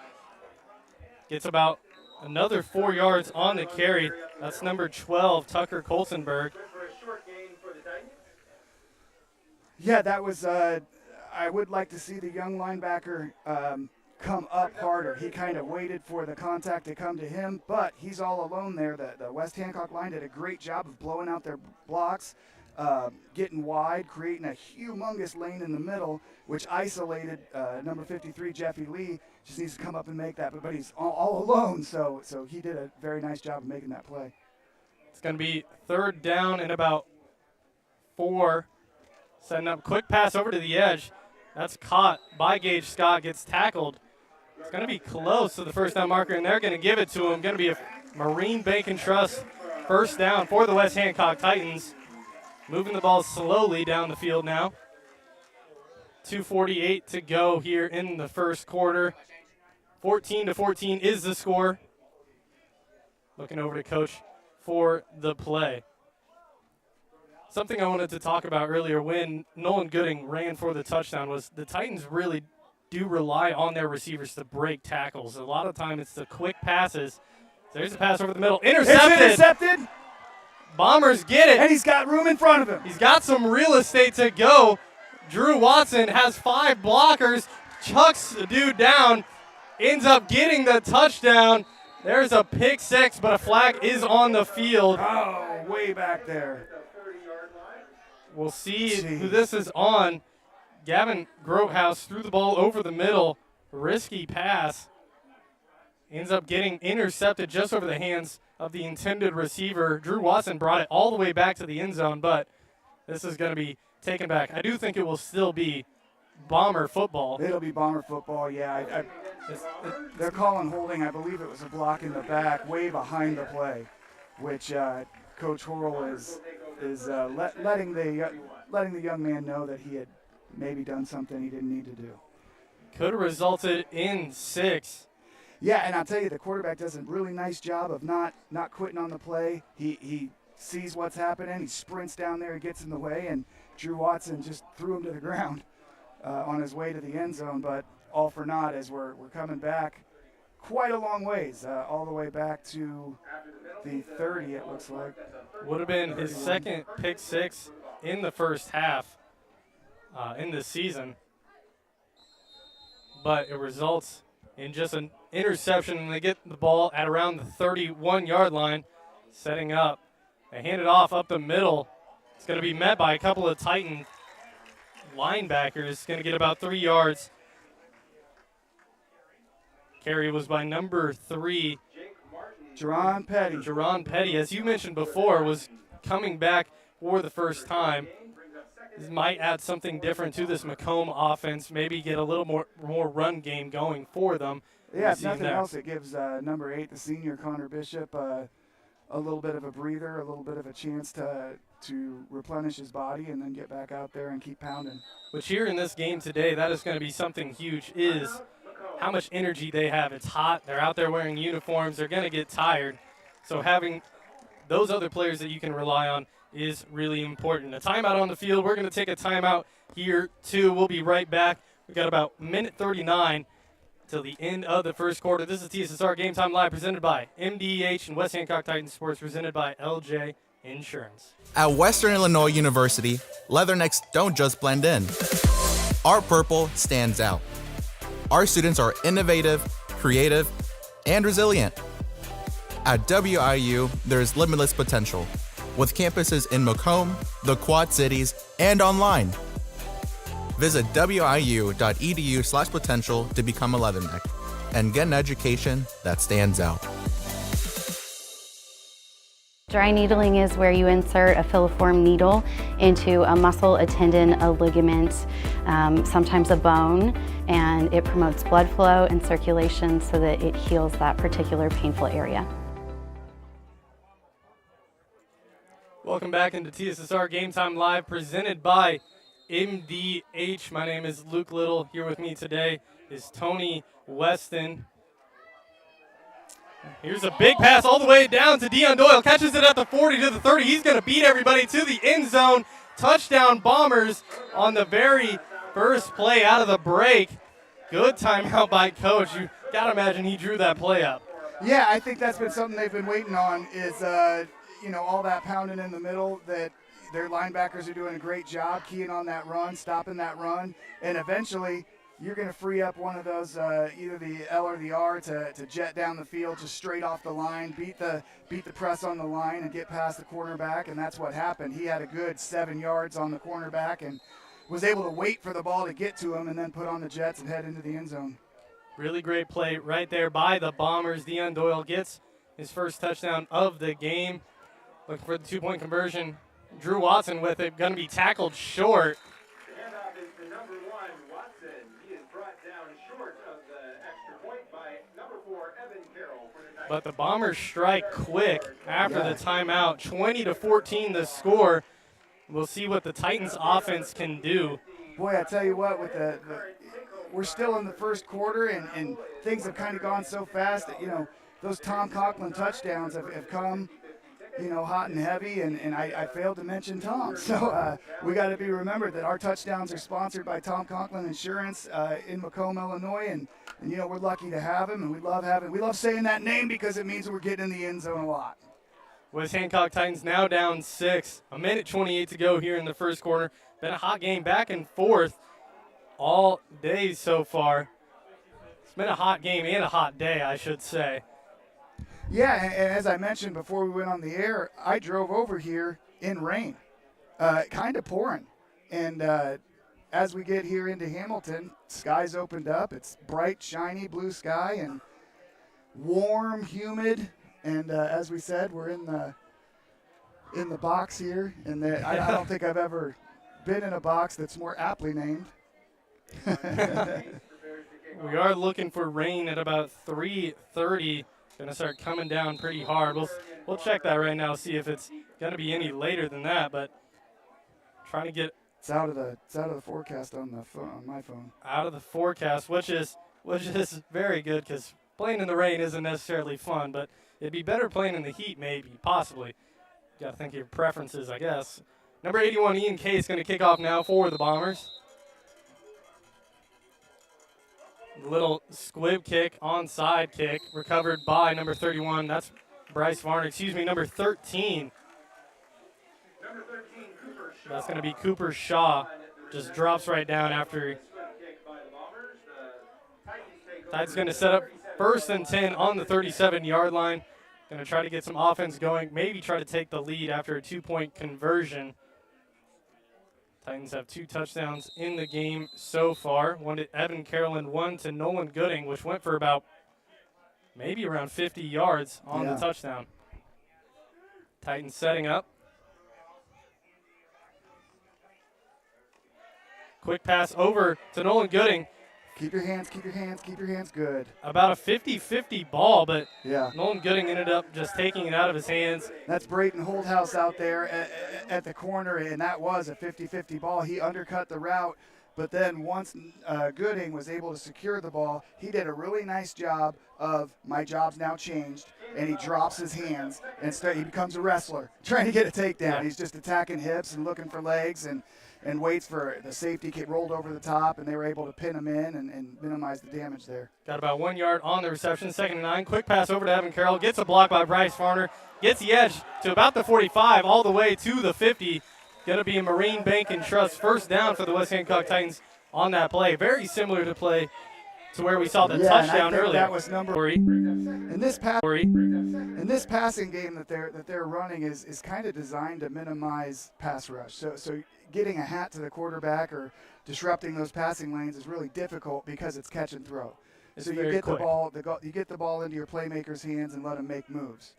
Gets about another 4 yards on the carry. That's number 12, Tucker Colsenberg. Yeah, that was, I would like to see the young linebacker come up harder. He kind of waited for the contact to come to him, but he's all alone there. The West Hancock line did a great job of blowing out their blocks, getting wide, creating a humongous lane in the middle, which isolated number 53, Jeffy Lee. Just needs to come up and make that, but he's all alone, so he did a very nice job of making that play. It's going to be 3rd down and about 4. Setting up, quick pass over to the edge. That's caught by Gage Scott, gets tackled. It's going to be close to the first down marker, and they're going to give it to him. Going to be a Marine Bank and Trust first down for the West Hancock Titans. Moving the ball slowly down the field now. 2:48 to go here in the first quarter. 14-14 is the score. Looking over to Coach for the play. Something I wanted to talk about earlier when Nolan Gooding ran for the touchdown was the Titans really do rely on their receivers to break tackles. A lot of time it's the quick passes. There's a pass over the middle. Intercepted. It's intercepted. Bombers get it. And he's got room in front of him. He's got some real estate to go. Drew Watson has 5 blockers, chucks the dude down, ends up getting the touchdown. There's a pick 6, but a flag is on the field. Oh, way back there. We'll see who this is on. Gavin Grotehouse threw the ball over the middle. Risky pass. Ends up getting intercepted just over the hands of the intended receiver. Drew Watson brought it all the way back to the end zone, but this is going to be taken back. I do think it will still be Bomber football. It'll be Bomber football, yeah. They're calling holding. I believe it was a block in the back, way behind the play, which Coach Horrell is letting the young man know that he had maybe done something he didn't need to do. Could have resulted in 6. Yeah, and I'll tell you, the quarterback does a really nice job of not quitting on the play. He sees what's happening. He sprints down there. He gets in the way, and Drew Watson just threw him to the ground on his way to the end zone. But all for naught as we're coming back. quite a long ways, all the way back to the 30, it looks like. Would have been his second pick six in the first half in this season. But it results in just an interception, and they get the ball at around the 31-yard line, setting up. They hand it off up the middle. It's going to be met by a couple of Titan linebackers. Going to get about 3 yards. Carry was by number 3, Jerron Petty. Jerron Petty, as you mentioned before, was coming back for the first time. This might add something different to this Macomb offense, maybe get a little more run game going for them. Yeah, if nothing else, it gives number 8, the senior Connor Bishop, a little bit of a breather, a little bit of a chance to replenish his body and then get back out there and keep pounding. Which here in this game today, that is going to be something huge, is how much energy they have. It's hot. They're out there wearing uniforms. They're going to get tired. So having those other players that you can rely on is really important. A timeout on the field. We're going to take a timeout here, too. We'll be right back. We've got about minute 39 till the end of the first quarter. This is TSSR Game Time Live, presented by MDH and West Hancock Titan Sports, presented by LJ Insurance. At Western Illinois University, leathernecks don't just blend in. Our purple stands out. Our students are innovative, creative, and resilient. At WIU, there's limitless potential, with campuses in Macomb, the Quad Cities, and online. Visit wiu.edu/potential to become a leatherneck and get an education that stands out. Dry needling is where you insert a filiform needle into a muscle, a tendon, a ligament, sometimes a bone, and it promotes blood flow and circulation so that it heals that particular painful area. Welcome back into TSSR Game Time Live, presented by MDH. My name is Luke Little. Here with me today is Tony Weston. Here's a big pass all the way down to Dion Doyle. Catches it at the 40 to the 30. He's going to beat everybody to the end zone. Touchdown Bombers on the very first play out of the break. Good timeout by Coach. You got to imagine he drew that play up. Yeah, I think that's been something they've been waiting on is, all that pounding in the middle, that their linebackers are doing a great job keying on that run, stopping that run, and eventually you're going to free up one of those, either the L or the R, to jet down the field just straight off the line, beat the press on the line and get past the cornerback, and that's what happened. He had a good 7 yards on the cornerback and was able to wait for the ball to get to him and then put on the jets and head into the end zone. Really great play right there by the Bombers. Dion Doyle gets his first touchdown of the game. Looking for the two-point conversion. Drew Watson with it, going to be tackled short. The handoff is to number 1, Watson. He is brought down short of the extra point by number 4, Evan Carroll. But the Bombers strike quick after the timeout. 20-14 the score. We'll see what the Titans offense can do. Boy, I tell you what, with we're still in the first quarter and things have kind of gone so fast that, those Tom Conklin touchdowns have come, hot and heavy, and I failed to mention Tom. So we got to be remembered that our touchdowns are sponsored by Tom Conklin Insurance in Macomb, Illinois, and we're lucky to have him, and we love saying that name because it means we're getting in the end zone a lot. West Hancock Titans now down 6. A minute 28 to go here in the first quarter. Been a hot game back and forth all day so far. It's been a hot game and a hot day, I should say. Yeah, and as I mentioned before we went on the air, I drove over here in rain, kind of pouring. And as we get here into Hamilton, skies opened up. It's bright, shiny blue sky and warm, humid. And as we said, we're in the box here. And I don't think I've ever been in a box that's more aptly named. We are looking for rain at about 3:30. Going to start coming down pretty hard. We'll check that right now, see if it's going to be any later than that. But trying to get it's out of the forecast on my phone. Out of the forecast, which is very good because playing in the rain isn't necessarily fun. But it'd be better playing in the heat, maybe, possibly. Got to think of your preferences, I guess. Number 81, Ian Kay, is going to kick off now for the Bombers. Little squib kick, onside kick, recovered by number 31. That's Bryce Varner, number 13. Number 13, Cooper Shaw. That's going to be Cooper Shaw. Just drops right down after. Kick by the Bombers. The Titans take Titans going to set up 1st and 10 on the 37-yard line. Going to try to get some offense going, maybe try to take the lead after a 2-point conversion. Titans have 2 touchdowns in the game so far. One to Evan Carolyn, one to Nolan Gooding, which went for about maybe around 50 yards on the touchdown. Titans setting up. Quick pass over to Nolan Gooding. Keep your hands, keep your hands, keep your hands good. About a 50-50 ball, but Yeah. Nolan Gooding ended up just taking it out of his hands. That's Brayton Holdhouse out there at the corner, and that was a 50-50 ball. He undercut the route, but then once Gooding was able to secure the ball, he did a really nice job of, my job's now changed, and he drops his hands, and he becomes a wrestler, trying to get a takedown. Yeah. He's just attacking hips and looking for legs, and waits for the safety kit rolled over the top, and they were able to pin him in and minimize the damage there. Got about 1 yard on the reception, 2nd and 9. Quick pass over to Evan Carroll. Gets a block by Bryce Varner. Gets the edge to about the 45, all the way to the 50. Going to be a Marine Bank and Trust 1st down for the West Hancock Titans on that play. Very similar to play to where we saw the touchdown and I think earlier. that was number in this passing game that they're running is kind of designed to minimize pass rush. So getting a hat to the quarterback or disrupting those passing lanes is really difficult because it's catch and throw. It's so you very get quick. you get the ball into your playmakers' hands and let them make moves.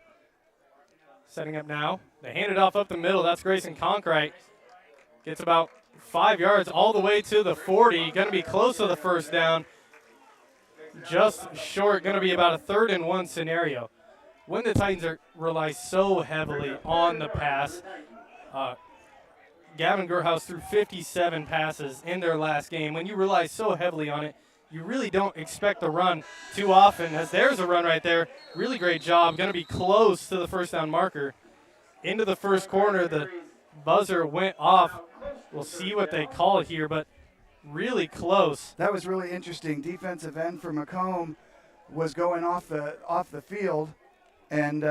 Setting up now. They hand it off up the middle. That's Grayson Conkright. Gets about 5 yards all the way to the 40. Going to be close to the 1st down. Just short. Going to be about a 3rd and 1 scenario. When the Titans rely so heavily on the pass, Gavin Gerhaus threw 57 passes in their last game. When you rely so heavily on it, you really don't expect the run too often, as there's a run right there. Really great job. Going to be close to the 1st down marker. Into the 1st corner, the buzzer went off. We'll see what they call it here, but really close. That was really interesting. Defensive end for Macomb was going off the field, and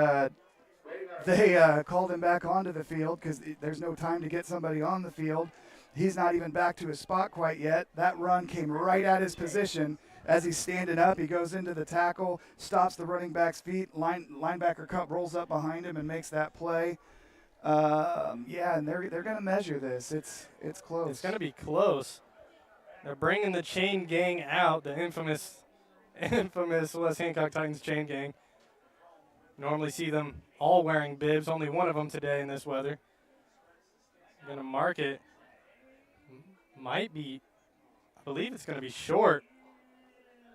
they called him back onto the field because there's no time to get somebody on the field. He's not even back to his spot quite yet. That run came right at his position. As he's standing up, he goes into the tackle, stops the running back's feet. Linebacker rolls up behind him and makes that play. And they're going to measure this. It's close. It's going to be close. They're bringing the chain gang out, the infamous West Hancock Titans chain gang. Normally see them all wearing bibs, only one of them today in this weather. Going to mark it. Might be, I believe it's going to be short.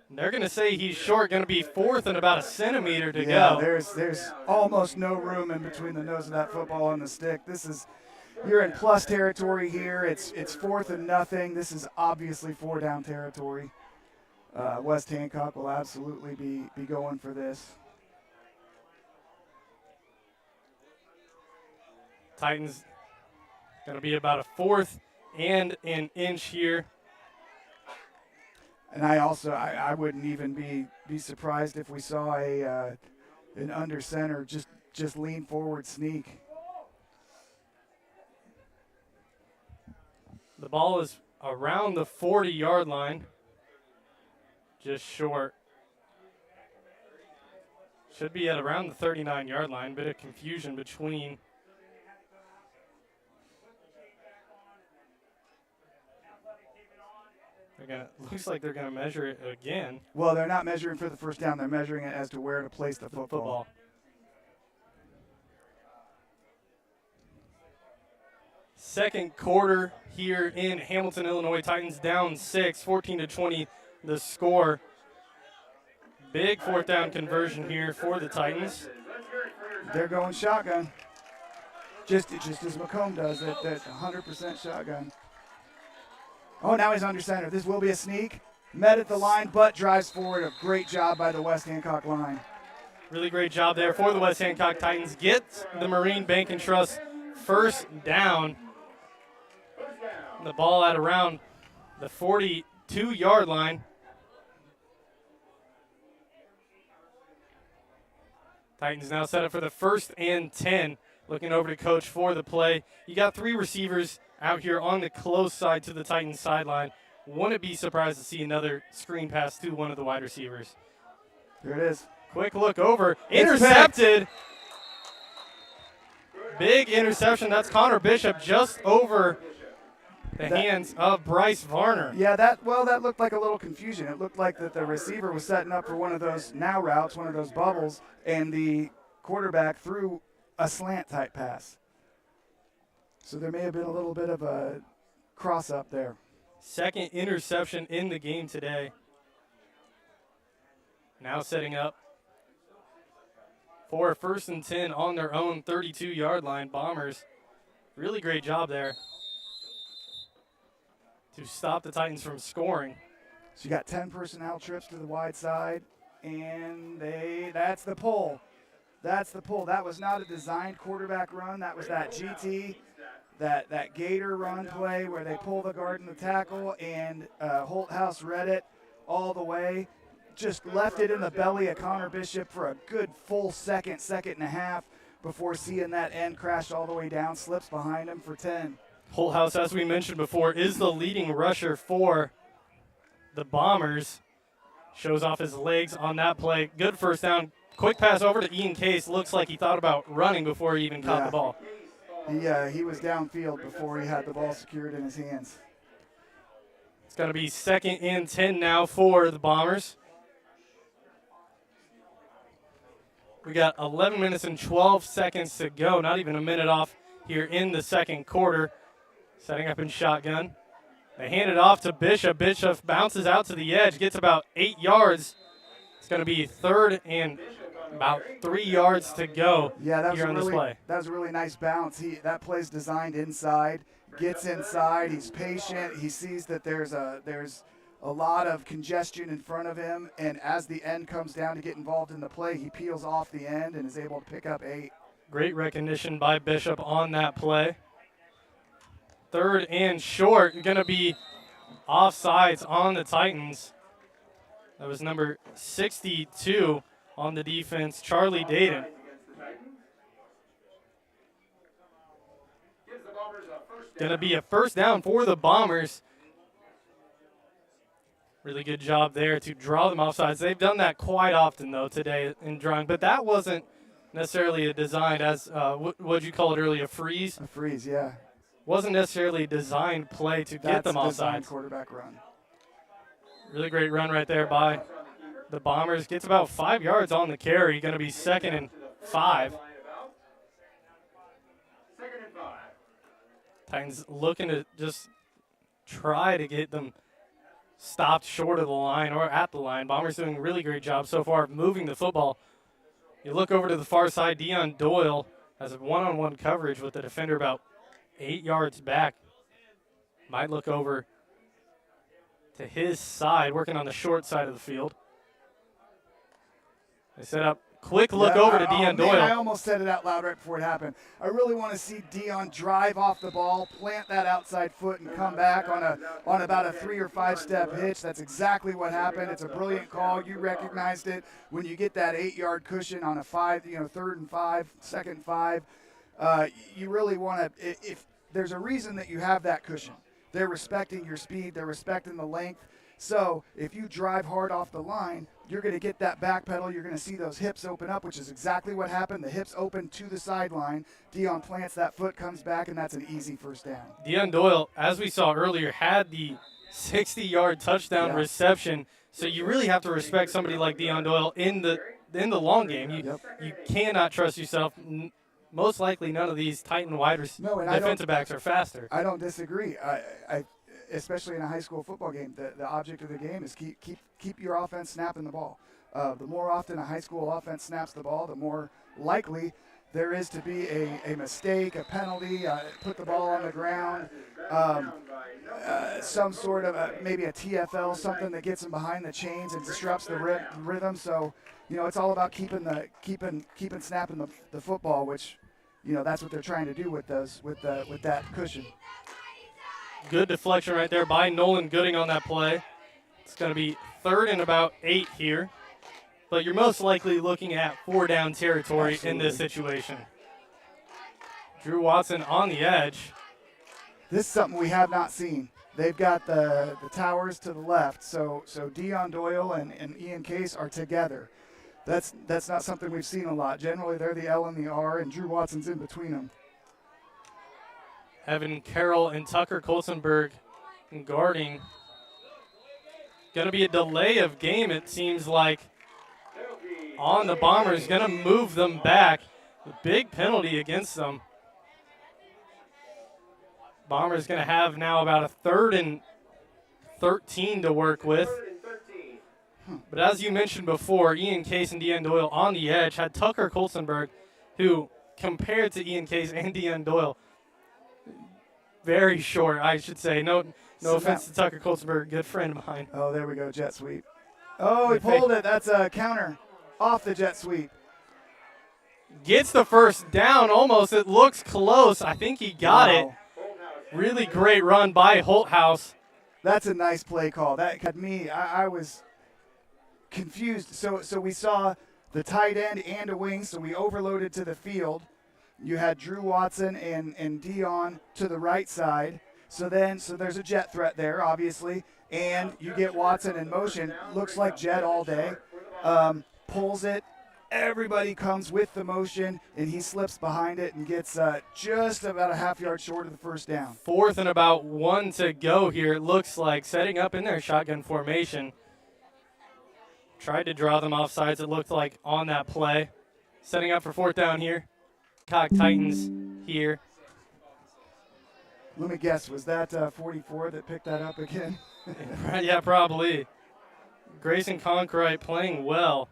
They're going to say he's short, going to be 4th and about a centimeter to go. There's almost no room in between the nose of that football and the stick. You're in plus territory here. It's 4th and nothing. This is obviously 4-down territory. West Hancock will absolutely be going for this. Titans going to be about a 4th and an inch here. And I wouldn't even be surprised if we saw an under center just lean forward sneak. The ball is around the 40-yard line, just short. Should be at around the 39-yard line. Bit of confusion between. Looks like they're gonna measure it again. Well, they're not measuring for the 1st down. They're measuring it as to where to place the football. Second quarter here in Hamilton, Illinois. Titans down 6, 14-20 the score. Big 4th down conversion here for the Titans. They're going shotgun. Just as Macomb does, that 100% shotgun. Oh, now he's under center. This will be a sneak. Met at the line, but drives forward. A great job by the West Hancock line. Really great job there for the West Hancock Titans. Get the Marine Bank and Trust 1st down. The ball at around the 42-yard line. Titans now set up for the 1st and 10. Looking over to coach for the play. You got 3 receivers out here on the close side to the Titans sideline. Wouldn't be surprised to see another screen pass to one of the wide receivers. Here it is. Quick look over. Intercepted. Big interception. That's Connor Bishop just over the hands of Bryce Varner. Yeah, that looked like a little confusion. It looked like that the receiver was setting up for one of those now routes, one of those bubbles, and the quarterback threw a slant type pass. So there may have been a little bit of a cross up there. Second interception in the game today. Now setting up for a 1st and 10 on their own 32-yard line. Bombers, really great job there to stop the Titans from scoring. So you got 10 personnel trips to the wide side, and that's the pull. That's the pull. That was not a designed quarterback run. That was that GT, that Gator run play where they pull the guard and the tackle, and Holthouse read it all the way. Just left it in the belly of Connor Bishop for a good full second and a half before seeing that end crash all the way down, slips behind him for 10. Holthouse, as we mentioned before, is the leading rusher for the Bombers. Shows off his legs on that play. Good first down. Quick pass over to Ian Case. Looks like he thought about running before he even caught the ball. He was downfield before he had the ball secured in his hands. It's going to be 2nd and 10 now for the Bombers. We got 11 minutes and 12 seconds to go. Not even a minute off here in the second quarter. Setting up in shotgun. They hand it off to Bishop. Bishop bounces out to the edge, gets about 8 yards. It's going to be 3rd and about 3 yards to go here on this play. That was a really nice bounce. That play's designed inside, gets inside, he's patient, he sees that there's a lot of congestion in front of him, and as the end comes down to get involved in the play, he peels off the end and is able to pick up 8. Great recognition by Bishop on that play. 3rd and short, going to be offsides on the Titans. That was number 62 on the defense, Charlie Dayton. Going to be a 1st down for the Bombers. Really good job there to draw them offsides. They've done that quite often, though, today in drawing. But that wasn't necessarily a design as, what did you call it earlier, a freeze? A freeze, yeah. Wasn't necessarily a designed play to get them offsides. That's a designed quarterback run. Really great run right there by the Bombers. Gets about 5 yards on the carry. Going to be 2nd and 5. Titans looking to just try to get them stopped short of the line or at the line. Bombers doing a really great job so far of moving the football. You look over to the far side, Deion Doyle has a one-on-one coverage with the defender about 8 yards back. Might look over to his side, working on the short side of the field. They set up. Quick look over to Deion Doyle. I almost said it out loud right before it happened. I really want to see Deion drive off the ball, plant that outside foot, and come back on about a 3 or 5 step hitch. That's exactly what happened. It's a brilliant call. You recognized it. When you get that 8-yard cushion on a 3rd and 5, 2nd and 5, you really want to. If there's a reason that you have that cushion, they're respecting your speed. They're respecting the length. So if you drive hard off the line, you're going to get that back pedal. You're going to see those hips open up, which is exactly what happened. The hips open to the sideline. Deion plants that foot, comes back, and that's an easy 1st down. Deion Doyle, as we saw earlier, had the 60-yard touchdown reception. So you really have to respect somebody like Deion Doyle in the long game. You cannot trust yourself. Most likely none of these Titan defensive backs are faster. I don't disagree. I especially in a high school football game, the object of the game is keep your offense snapping the ball. The more often a high school offense snaps the ball, the more likely there is to be a mistake, a penalty, put the ball on the ground, some sort of maybe a TFL, something that gets them behind the chains and disrupts the rhythm. So, it's all about keeping snapping the football, which, that's what they're trying to do with that cushion. Good deflection right there by Nolan Gooding on that play. It's going to be 3rd and about 8 here. but you're most likely looking at 4-down territory in this situation. Drew Watson on the edge. This is something we have not seen. They've got the towers to the left, so Dion Doyle and Ian Case are together. That's not something we've seen a lot. Generally, they're the L and the R, and Drew Watson's in between them. Evan Carroll and Tucker Kolzenberg guarding. Going to be a delay of game, it seems like, on the Bombers. Going to move them back. A big penalty against them. Bombers going to have now about a 3rd and 13 to work with. But as you mentioned before, Ian Case and Dion Doyle on the edge had Tucker Kolzenberg, who compared to Ian Case and Dion Doyle, very short, I should say. No offense to Tucker Kolzenberg, good friend of mine. Oh, there we go, jet sweep. Oh, he pulled it. That's a counter off the jet sweep. Gets the first down almost. It looks close. I think he got it. Really great run by Holthouse. That's a nice play call. That had me. I was confused. So we saw the tight end and a wing, so we overloaded to the field. You had Drew Watson and Dion to the right side. So there's a jet threat there, obviously, and you get Watson in motion. Looks like jet all day. Pulls it. Everybody comes with the motion, and he slips behind it and gets just about a half yard short of the first down. 4th and about 1 to go here, it looks like, setting up in their shotgun formation. Tried to draw them off sides, it looked like, on that play. Setting up for 4th down here. Hancock Titans here. Let me guess, was that 44 that picked that up again? Yeah, probably. Grayson Conkright playing well.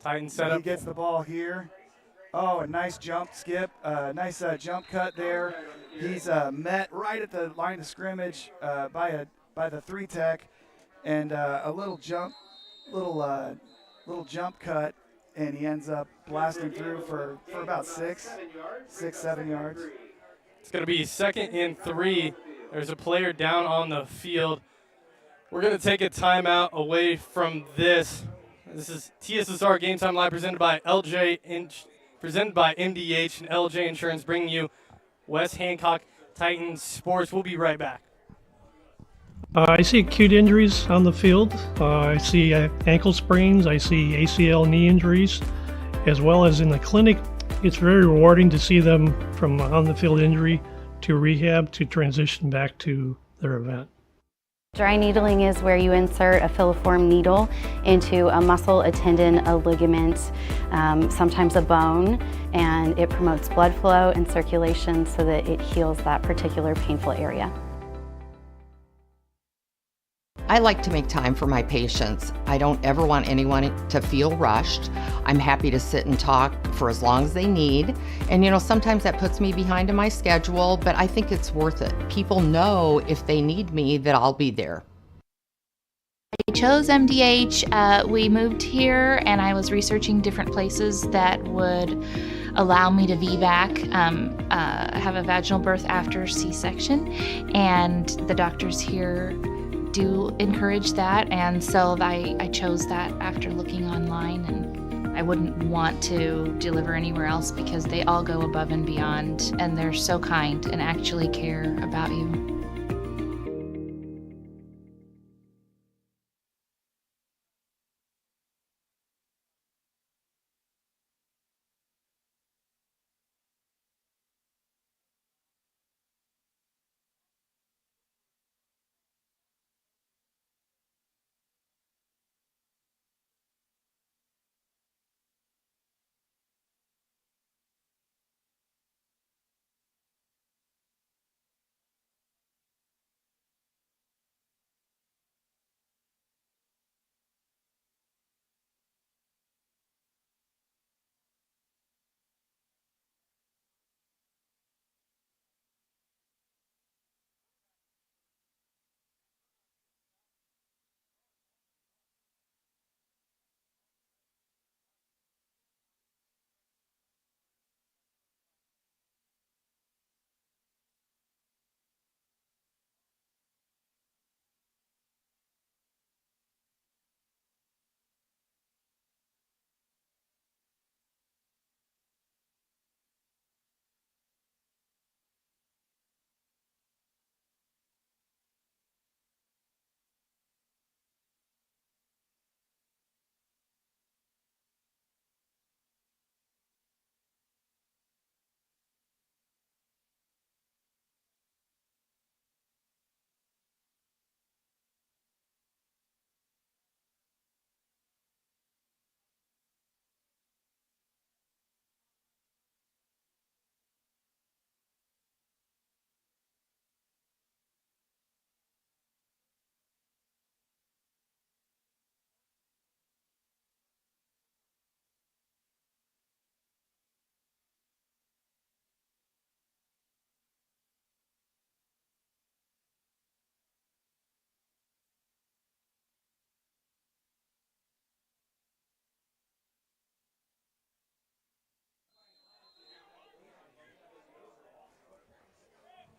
Titans set up. He gets the ball here. Oh, a nice jump skip. Nice jump cut there. He's met right at the line of scrimmage by the 3-tech, and a little jump cut, and he ends up blasting through for about 6-7 yards. It's going to be 2nd and 3. There's a player down on the field. We're going to take a timeout away from this. This is TSSR Game Time Live presented by MDH and LJ Insurance, bringing you West Hancock Titans sports. We'll be right back. I see acute injuries on the field. I see ankle sprains. I see ACL knee injuries, as well as in the clinic. It's very rewarding to see them from on the field injury to rehab to transition back to their event. Dry needling is where you insert a filiform needle into a muscle, a tendon, a ligament, sometimes a bone, and it promotes blood flow and circulation so that it heals that particular painful area. I like to make time for my patients. I don't ever want anyone to feel rushed. I'm happy to sit and talk for as long as they need. And sometimes that puts me behind in my schedule, but I think it's worth it. People know if they need me that I'll be there. I chose MDH. We moved here and I was researching different places that would allow me to VBAC, have a vaginal birth after C-section, and the doctors here do encourage that, and so I chose that after looking online, and I wouldn't want to deliver anywhere else because they all go above and beyond, and they're so kind and actually care about you.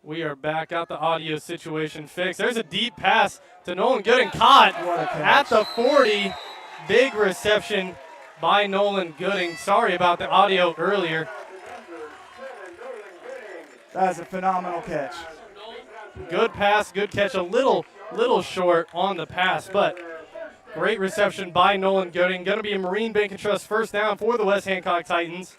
We are back. Got the audio situation fixed. There's a deep pass to Nolan Gooding. Caught at the 40. Big reception by Nolan Gooding. Sorry about the audio earlier. That was a phenomenal catch. Good pass, good catch. A little short on the pass, but great reception by Nolan Gooding. Going to be a Marine Bank and Trust first down for the West Hancock Titans.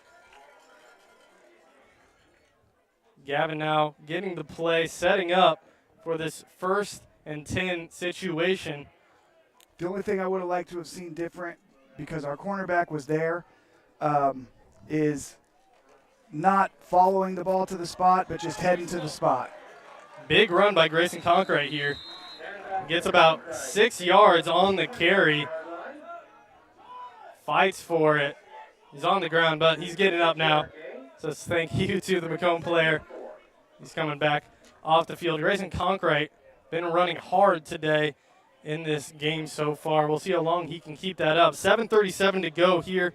Gavin now getting the play, setting up for this 1st and 10 situation. The only thing I would have liked to have seen different, because our cornerback was there, is not following the ball to the spot, but just heading to the spot. Big run by Grayson Conk right here. Gets about 6 yards on the carry. Fights for it. He's on the ground, but he's getting up now. So thank you to the Macomb player. He's coming back off the field. Grayson Conkright been running hard today in this game so far. We'll see how long he can keep that up. 7:37 to go here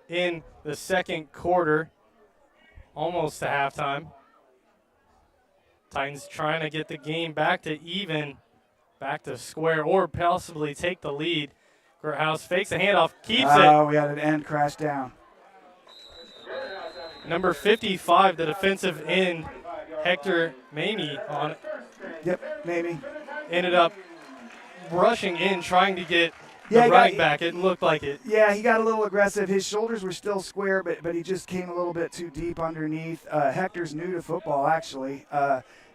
in the second quarter. Almost to halftime. Titans trying to get the game back to even, back to square, or possibly take the lead. Groothouse fakes the handoff, keeps it. Oh, we had an end crash down. Number 55, the defensive end, Hector Mamie on it. Yep, maybe. Ended up rushing in, trying to get the running back. It looked like it. Yeah, he got a little aggressive. His shoulders were still square, but he just came a little bit too deep underneath. Hector's new to football, actually.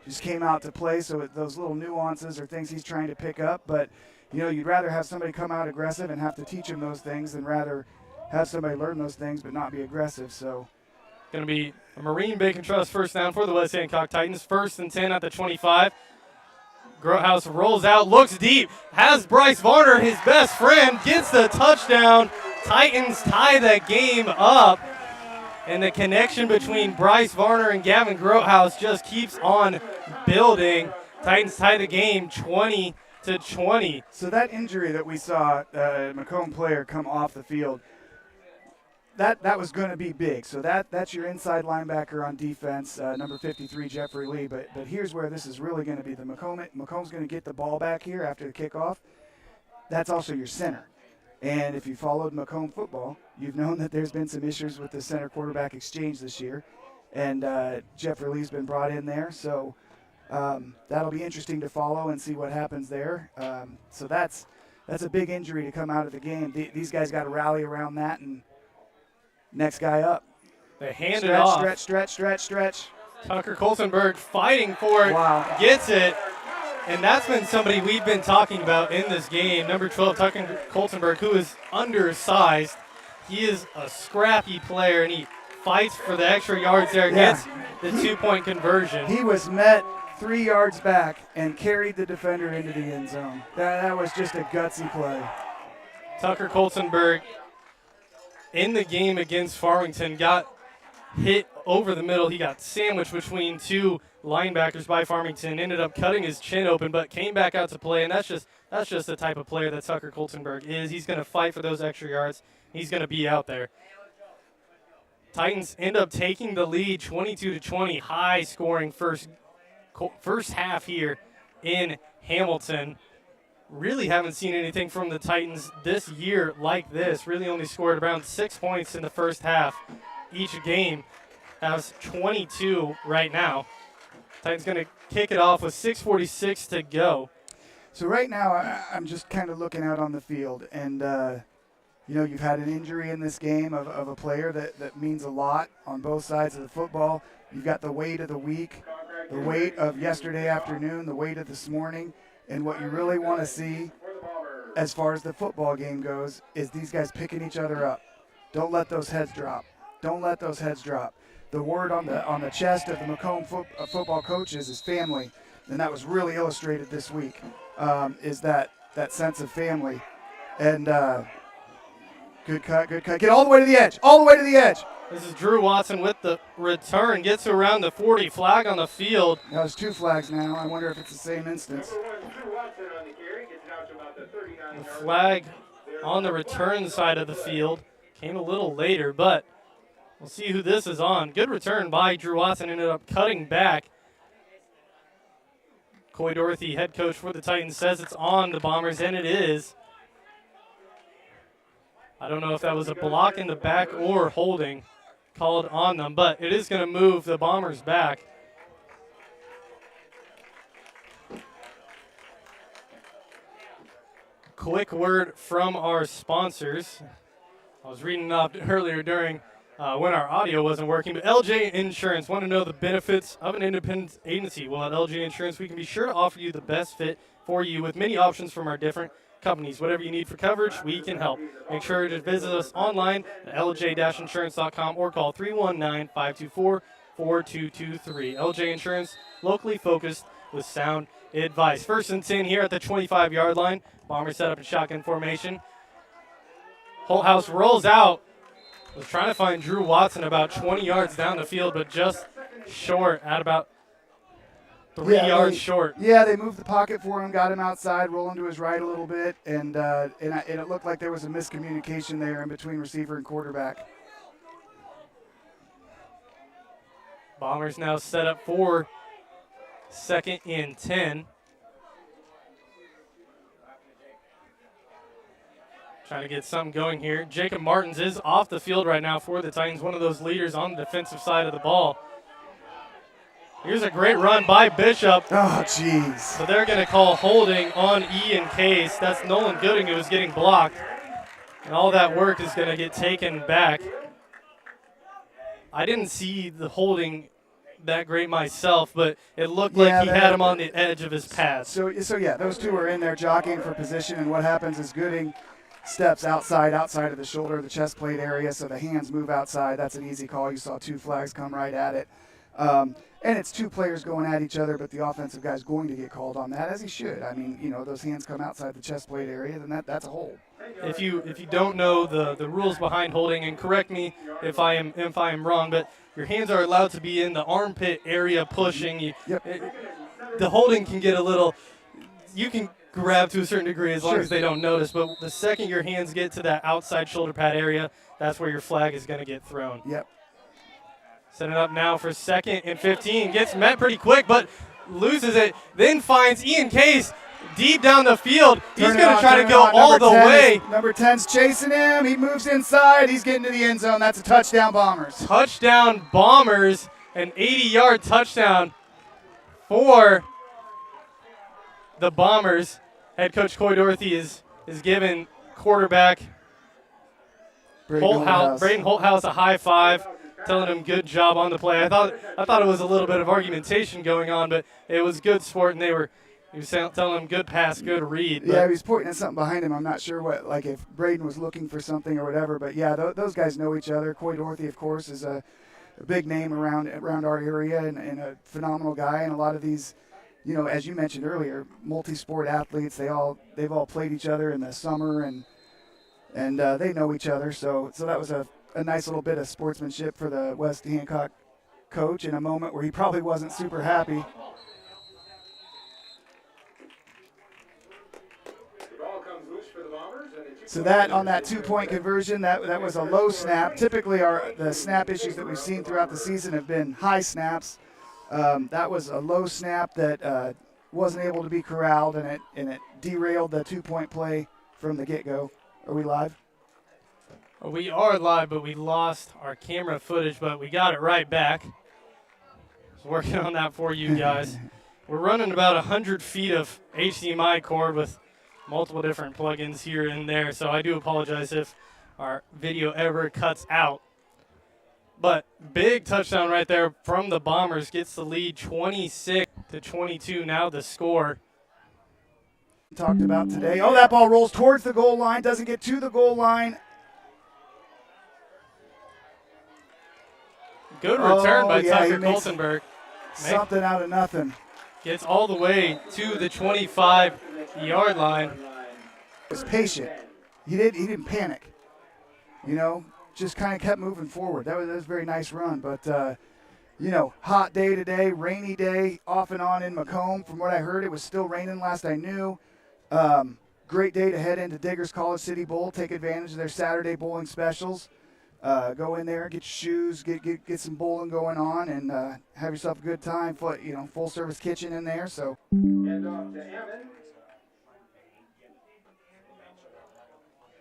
Just came out to play, so those little nuances are things he's trying to pick up. But, you know, you'd rather have somebody come out aggressive and have to teach him those things than rather have somebody learn those things but not be aggressive. So going to be a Marine Bank and Trust first down for the West Hancock Titans. 1st and 10 at the 25. Groothouse rolls out, looks deep, has Bryce Varner, his best friend, gets the touchdown. Titans tie that game up. And the connection between Bryce Varner and Gavin Groothouse just keeps on building. Titans tie the game 20-20. So that injury that we saw Macomb player come off the field, that was going to be big. So that's your inside linebacker on defense, number 53, Jeffrey Lee. But here's where this is really going to be. Macomb's going to get the ball back here after the kickoff. That's also your center. And if you followed Macomb football, you've known that there's been some issues with the center quarterback exchange this year. And Jeffrey Lee's been brought in there. So that'll be interesting to follow and see what happens there. So that's a big injury to come out of the game. These guys got to rally around that. And next guy up. They hand it off. Stretch. Tucker Coltenberg fighting for it. Wow. Gets it. And that's been somebody we've been talking about in this game. Number 12, Tucker Coltenberg, who is undersized. He is a scrappy player, and he fights for the extra yards there. Gets the 2-point conversion. He was met 3 yards back and carried the defender into the end zone. That was just a gutsy play. Tucker Coltenberg in the game against Farmington got hit over the middle. He got sandwiched between 2 linebackers by Farmington, ended up cutting his chin open, but came back out to play, and that's just the type of player that Tucker Coltenberg is. He's going to fight for those extra yards. He's going to be out there. Titans end up taking the lead 22-20, high-scoring first half here in Hamilton. Really haven't seen anything from the Titans this year like this. Really only scored around 6 points in the first half. Each game has 22 right now. Titans going to kick it off with 6:46 to go. So right now I'm just kind of looking out on the field, and you've had an injury in this game of a player that means a lot on both sides of the football. You've got the weight of the week, the weight of yesterday afternoon, the weight of this morning, and what you really want to see as far as the football game goes is these guys picking each other up. Don't let those heads drop. Don't let those heads drop. The word on the chest of the Macomb football coaches is family, and that was really illustrated this week, is that sense of family. And good cut. Get all the way to the edge. This is Drew Watson with the return. Gets to around the 40. Flag on the field. Now there's 2 flags now. I wonder if it's the same instance. The flag on the return side of the field came a little later, but we'll see who this is on. Good return by Drew Watson. Ended up cutting back Coy Dorothy, head coach for the Titans, says it's on the Bombers, and it is. I don't know if that was a block in the back or holding called on them, but it is going to move the Bombers back. Quick word from our sponsors. I was reading up earlier during when our audio wasn't working, but LJ Insurance. Want to know the benefits of an independent agency? Well, at LJ Insurance, we can be sure to offer you the best fit for you with many options from our different companies. Whatever you need for coverage, we can help. Make sure to visit us online at lj-insurance.com or call 319-524-4223. LJ Insurance, locally focused with sound advice. First and 10 here at the 25-yard line. Bombers set up in shotgun formation. Holthouse rolls out. Was trying to find Drew Watson about 20 yards down the field, but just short at about 3 yards short. Yeah, they moved the pocket for him, got him outside, rolling to his right a little bit, and it looked like there was a miscommunication there in between receiver and quarterback. Bombers now set up for 2nd and 10. Trying to get something going here. Jacob Martins is off the field right now for the Titans, one of those leaders on the defensive side of the ball. Here's a great run by Bishop. Oh, jeez. So they're going to call holding on Ian Case. That's Nolan Gooding who was getting blocked. And all that work is going to get taken back. I didn't see the holding that great myself, but it looked like he had him on the edge of his pass. So yeah, those two are in there jockeying for position, and what happens is Gooding steps outside of the shoulder, the chest plate area, so the hands move outside. That's an easy call. You saw two flags come right at it. And it's two players going at each other, but the offensive guy's going to get called on that, as he should. I mean, you know, those hands come outside the chest plate area, then that's a hold. If you don't know the rules behind holding, and correct me if I am wrong, but your hands are allowed to be in the armpit area pushing. The holding can get a little. You can grab to a certain degree as long as they don't notice, but the second your hands get to that outside shoulder pad area, that's where your flag is going to get thrown. Yep. Setting up now for 2nd and 15. Gets met pretty quick, but loses it. Then finds Ian Case deep down the field. He's going to try to go all the way. Number 10's chasing him. He moves inside. He's getting to the end zone. That's a touchdown, Bombers. Touchdown, Bombers. An 80-yard touchdown for the Bombers. Head coach Coy Dorothy is giving quarterback Braden Holthouse a high five, telling him good job on the play. I thought it was a little bit of argumentation going on, but it was good sport, and he was telling him good pass, good read. Yeah, he was pointing at something behind him. I'm not sure what, like if Braden was looking for something or whatever, but yeah, those guys know each other. Coy Dorothy, of course, is a big name around our area and a phenomenal guy, and a lot of these, you know, as you mentioned earlier, multi-sport athletes, they've all played each other in the summer, and they know each other. So that was a nice little bit of sportsmanship for the West Hancock coach in a moment where he probably wasn't super happy. So that on that 2-point conversion, that was a low snap. Typically the snap issues that we've seen throughout the season have been high snaps. That was a low snap that wasn't able to be corralled, and it derailed the 2-point play from the get-go. Are we live? We are live, but we lost our camera footage, but we got it right back. I was working on that for you guys. We're running about 100 feet of HDMI cord with multiple different plugins here and there, so I do apologize if our video ever cuts out. But big touchdown right there from the Bombers, gets the lead 26-22 now the score. Talked about today. Oh, that ball rolls towards the goal line, doesn't get to the goal line. Good return by Tucker Coltenberg. Something out of nothing. Gets all the way to the 25-yard line. Was patient. He didn't panic. You know, just kind of kept moving forward. That was a very nice run. But, you know, hot day today, rainy day, off and on in Macomb. From what I heard, it was still raining last I knew. Great day to head into Diggers College City Bowl, take advantage of their Saturday bowling specials. Go in there, get your shoes, get some bowling going on, and have yourself a good time. Full service kitchen in there. So. Hand off to Ammon.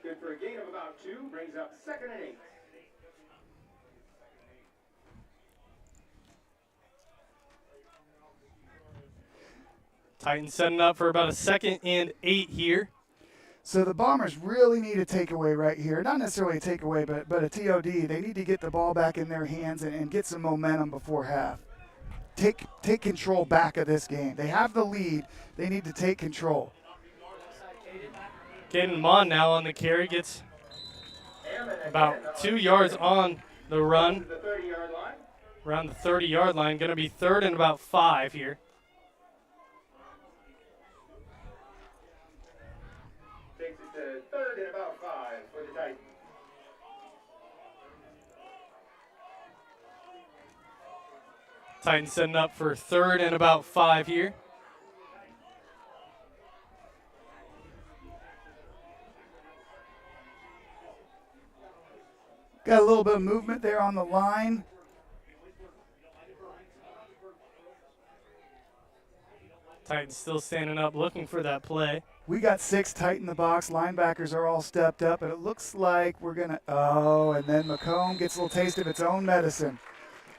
Good for a gain of about 2. Brings up 2nd and 8. Titans setting up for about a 2nd and 8 here. So the Bombers really need a takeaway right here. Not necessarily a takeaway, but a TOD. They need to get the ball back in their hands and get some momentum before half. Take control back of this game. They have the lead. They need to take control. Caden Mon now on the carry, gets about 2 yards on the run. Around the 30-yard line. Going to be 3rd and about 5 here. Takes it to 3rd and about 5 for the Titans. Titans setting up for 3rd and about 5 here. Got a little bit of movement there on the line. Titans still standing up looking for that play. We got 6 tight in the box. Linebackers are all stepped up, and it looks like we're going to – and then Macomb gets a little taste of its own medicine.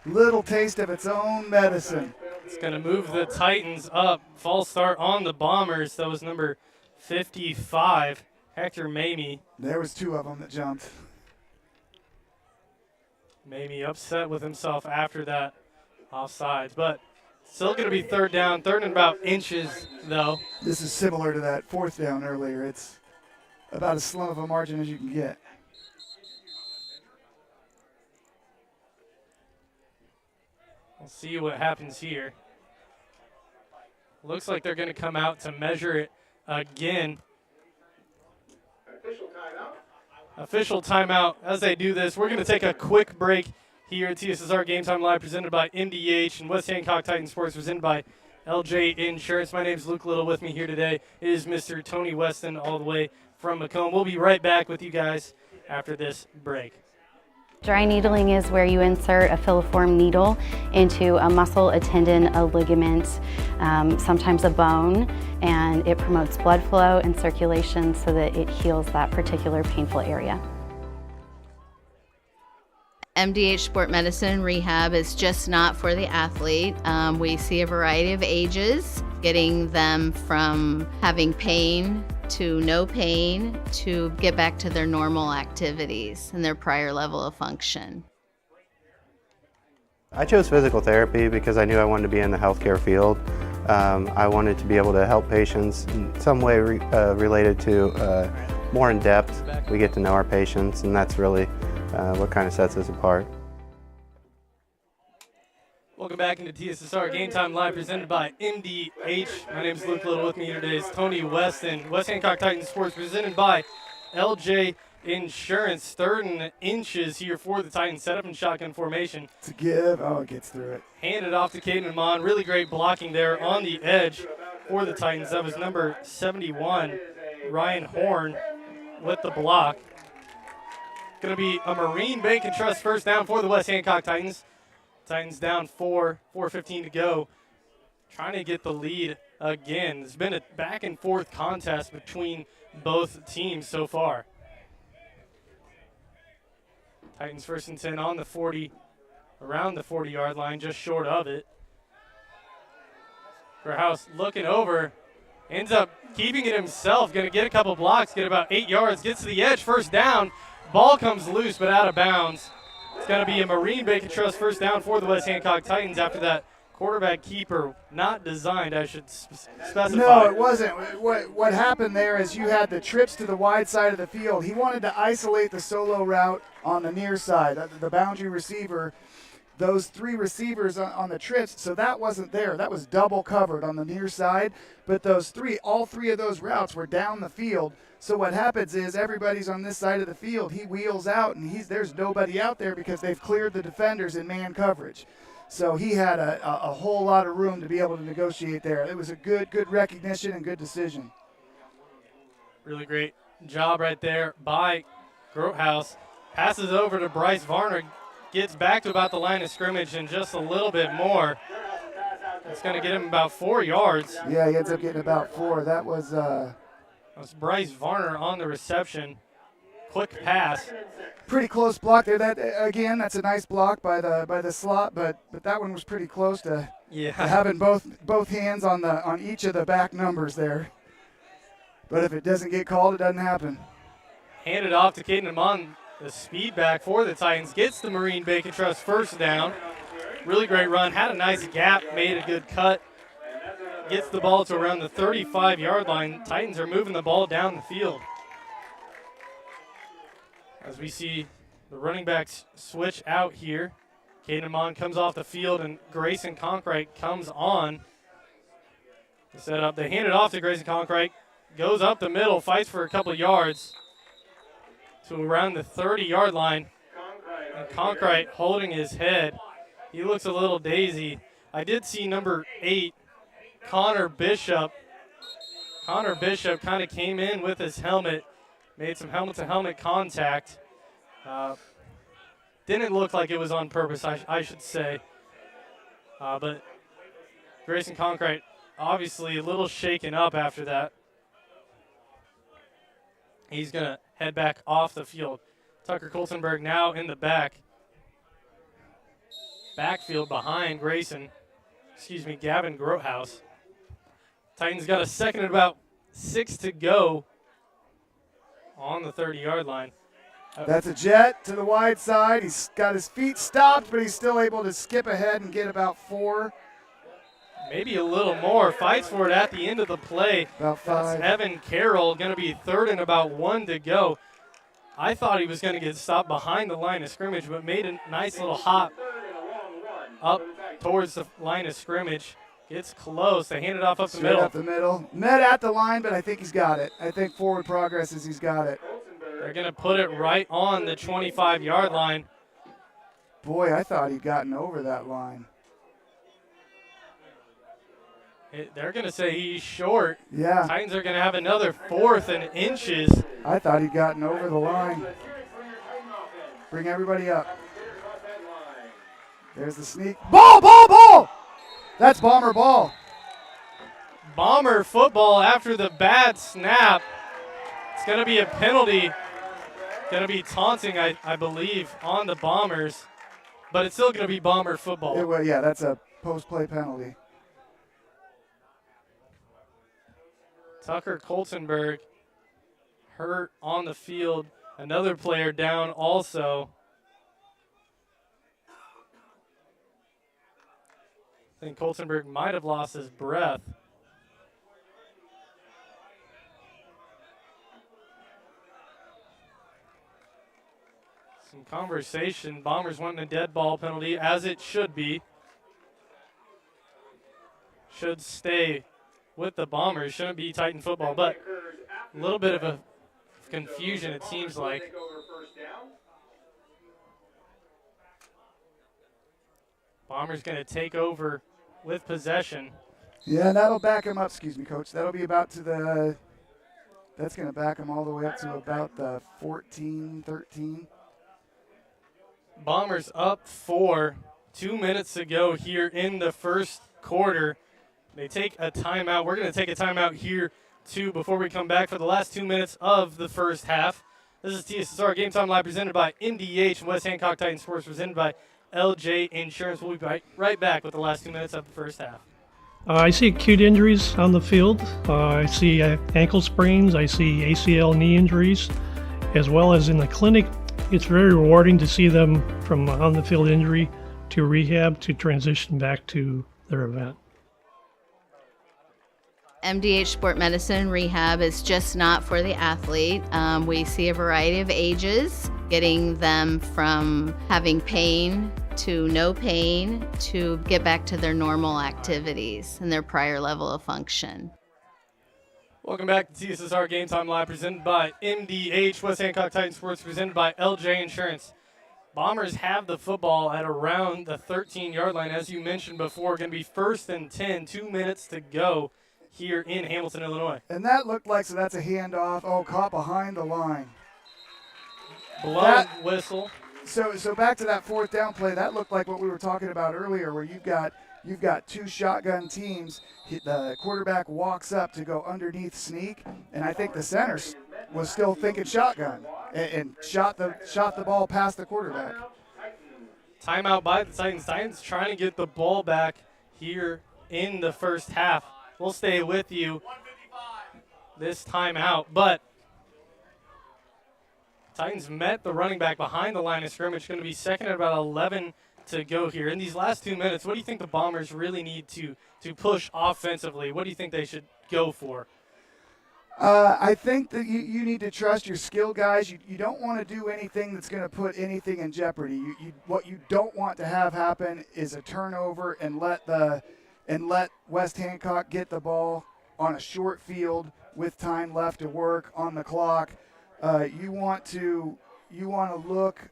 Little taste of its own medicine. It's going to move the Titans up. False start on the Bombers. That was number 55, Hector Mamie. There was 2 of them that jumped. Mamie upset with himself after that offsides, but still going to be 3rd down. 3rd and about inches, though. This is similar to that 4th down earlier. It's about as slim of a margin as you can get. We'll see what happens here. Looks like they're going to come out to measure it again. Official timeout. As they do this, we're going to take a quick break here at TSSR Game Time Live, presented by MDH, and West Hancock Titan Sports, presented by LJ Insurance. My name is Luke Little. With me here today is Mr. Tony Weston, all the way from Macomb. We'll be right back with you guys after this break. Dry needling is where you insert a filiform needle into a muscle, a tendon, a ligament, sometimes a bone, and it promotes blood flow and circulation so that it heals that particular painful area. MDH Sport Medicine Rehab is just not for the athlete. We see a variety of ages, getting them from having pain to no pain to get back to their normal activities and their prior level of function. I chose physical therapy because I knew I wanted to be in the healthcare field. I wanted to be able to help patients in some way related to more in depth. We get to know our patients, and that's really what kind of sets us apart. Welcome back into TSSR Game Time Live, presented by MDH. My name is Luke Little. With me here today is Tony Weston. West Hancock Titan Sports, presented by LJ Insurance. 3rd and inches here for the Titans. Set up in shotgun formation. To give. Oh, it gets through it. Handed off to Caden Amon. Really great blocking there on the edge for the Titans. That was number 71, Ryan Horn, with the block. Going to be a Marine Bank and Trust 1st down for the West Hancock Titans. Titans down 4:15 to go. Trying to get the lead again. It's been a back and forth contest between both teams so far. Titans 1st and 10 on the 40, around the 40-yard line, just short of it. House looking over, ends up keeping it himself. Going to get a couple blocks, get about 8 yards, gets to the edge, 1st down. Ball comes loose but out of bounds. It's going to be a Marine Bank and Trust 1st down for the West Hancock Titans after that quarterback keeper, not designed, I should specify. No, it wasn't. What happened there is you had the trips to the wide side of the field. He wanted to isolate the solo route on the near side, the boundary receiver, those 3 receivers on the trips, so that wasn't there. That was double covered on the near side, but all 3 of those routes were down the field. So what happens is everybody's on this side of the field. He wheels out, and there's nobody out there because they've cleared the defenders in man coverage. So he had a whole lot of room to be able to negotiate there. It was a good recognition and good decision. Really great job right there by Grotehouse. Passes over to Bryce Varner. Gets back to about the line of scrimmage and just a little bit more. It's going to get him about 4 yards. Yeah, he ends up getting about 4. That was Bryce Varner on the reception. Quick pass. pretty close block there. That again, that's a nice block by the slot, but that one was pretty close to having both hands on each of the back numbers there. But if it doesn't get called, it doesn't happen. Handed off to Caden Amon, the speed back for the Titans. Gets the Marine Bacon Trust first down. Really great run. Had a nice gap, made a good cut. Gets the ball to around the 35-yard line. Titans are moving the ball down the field. As we see the running backs switch out here. Caden Amon comes off the field and Grayson Conkright comes on. To set up, they hand it off to Grayson Conkright. Goes up the middle, fights for a couple yards to around the 30-yard line. And Conkright holding his head. He looks a little daisy. I did see number 8, Connor Bishop. Connor Bishop kind of came in with his helmet, made some helmet-to-helmet contact. Didn't look like it was on purpose, I should say. But Grayson Conkright obviously a little shaken up after that. He's going to head back off the field. Tucker Coltenberg now in the backfield behind Gavin Grothaus. Titans got a second and about 6 to go on the 30-yard line. That's a jet to the wide side. He's got his feet stopped, but he's still able to skip ahead and get about 4. Maybe a little more. Fights for it at the end of the play. About 5. That's Evan Carroll, going to be third and about 1 to go. I thought he was going to get stopped behind the line of scrimmage, but made a nice little hop up towards the line of scrimmage. Gets close. They hand it off up the middle. Up the middle. Met at the line, but I think he's got it. I think forward progress is he's got it. They're going to put it right on the 25-yard line. Boy, I thought he'd gotten over that line. They're going to say he's short. Yeah. Titans are going to have another 4th and inches. I thought he'd gotten over the line. Bring everybody up. There's the sneak. Ball! That's Bomber ball. Bomber football after the bad snap. It's going to be a penalty. Going to be taunting, I believe, on the Bombers. But it's still going to be Bomber football. Yeah, that's a post-play penalty. Tucker Coltenberg hurt on the field. Another player down also. I think Coltenberg might have lost his breath. Some conversation. Bombers wanting a dead ball penalty, as it should be. Should stay with the Bombers. Shouldn't be Titan football, but a little bit of a confusion, it seems like. Bombers going to take over with possession. Yeah, that'll back him up. Excuse me, Coach. That'll be about to the – that's going to back him all the way up to about the 14, 13. Bombers up 4. 2 minutes to go here in the first quarter. They take a timeout. We're going to take a timeout here, too, before we come back for the last 2 minutes of the first half. This is TSSR Game Time Live presented by MDH and West Hancock Titan Sports presented by LJ Insurance. We'll be right back with the last 2 minutes of the first half. I see acute injuries on the field. I see ankle sprains. I see ACL knee injuries, as well as in the clinic. It's very rewarding to see them from on-the-field injury to rehab to transition back to their event. MDH Sport Medicine Rehab is just not for the athlete. We see a variety of ages, getting them from having pain to no pain to get back to their normal activities and their prior level of function. Welcome back to TSSR Game Time Live presented by MDH, West Hancock Titan Sports presented by LJ Insurance. Bombers have the football at around the 13-yard line, as you mentioned before. Going to be 1st and 10, 2 minutes to go here in Hamilton, Illinois. And that looked like, so that's a handoff. Oh, caught behind the line. blown whistle. So back to that fourth down play. That looked like what we were talking about earlier, where you've got two shotgun teams. The quarterback walks up to go underneath sneak, and I think the center was still thinking shotgun and shot the ball past the quarterback. Timeout by the Titans. Titans trying to get the ball back here in the first half. We'll stay with you this timeout, but Titans met the running back behind the line of scrimmage. Going to be second at about 11 to go here. In these last 2 minutes, what do you think the Bombers really need to push offensively? What do you think they should go for? I think that you need to trust your skill guys. You don't want to do anything that's going to put anything in jeopardy. What you don't want to have happen is a turnover and let West Hancock get the ball on a short field with time left to work on the clock. You want to look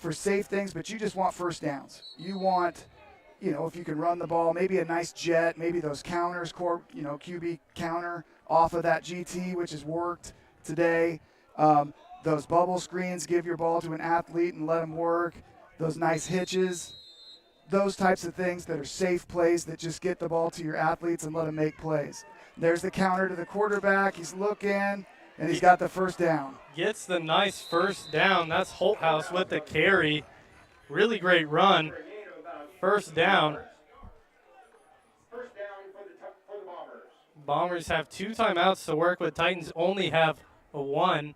for safe things, but you just want first downs. You want, if you can run the ball, maybe a nice jet, maybe those counters, QB counter off of that GT, which has worked today. Those bubble screens, give your ball to an athlete and let them work. Those nice hitches, those types of things that are safe plays that just get the ball to your athletes and let them make plays. There's the counter to the quarterback. He's looking, and he's got the first down. Gets the nice first down. That's Holthouse with the carry. Really great run. First down. First down for the Bombers. Bombers have 2 timeouts to work with. Titans only have a 1.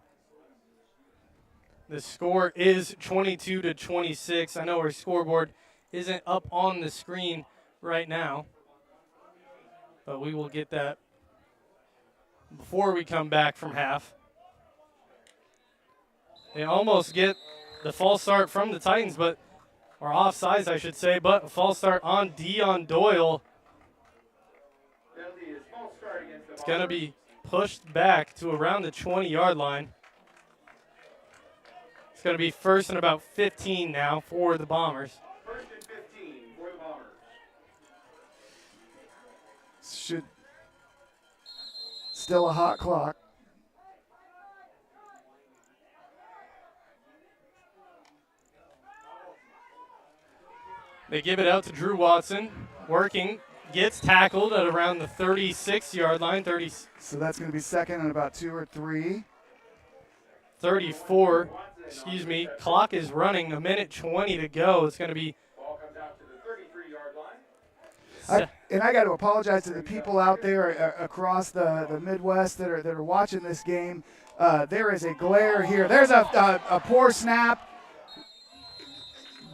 The score is 22-26. I know our scoreboard isn't up on the screen right now, but we will get that before we come back from half. They almost get the false start from the Titans, or offsides, I should say, but a false start on Dion Doyle. It's going to be pushed back to around the 20-yard line. It's going to be first and about 15 now for the Bombers. First and 15 for the Bombers. Still a hot clock. They give it out to Drew Watson, working, gets tackled at around the 36-yard line. So that's going to be second and about 2 or 3. 34, clock is running, 1:20 to go. It's going to be. Ball comes out to the 33-yard line. I got to apologize to the people out there across the Midwest that are watching this game. There is a glare here. There's a poor snap.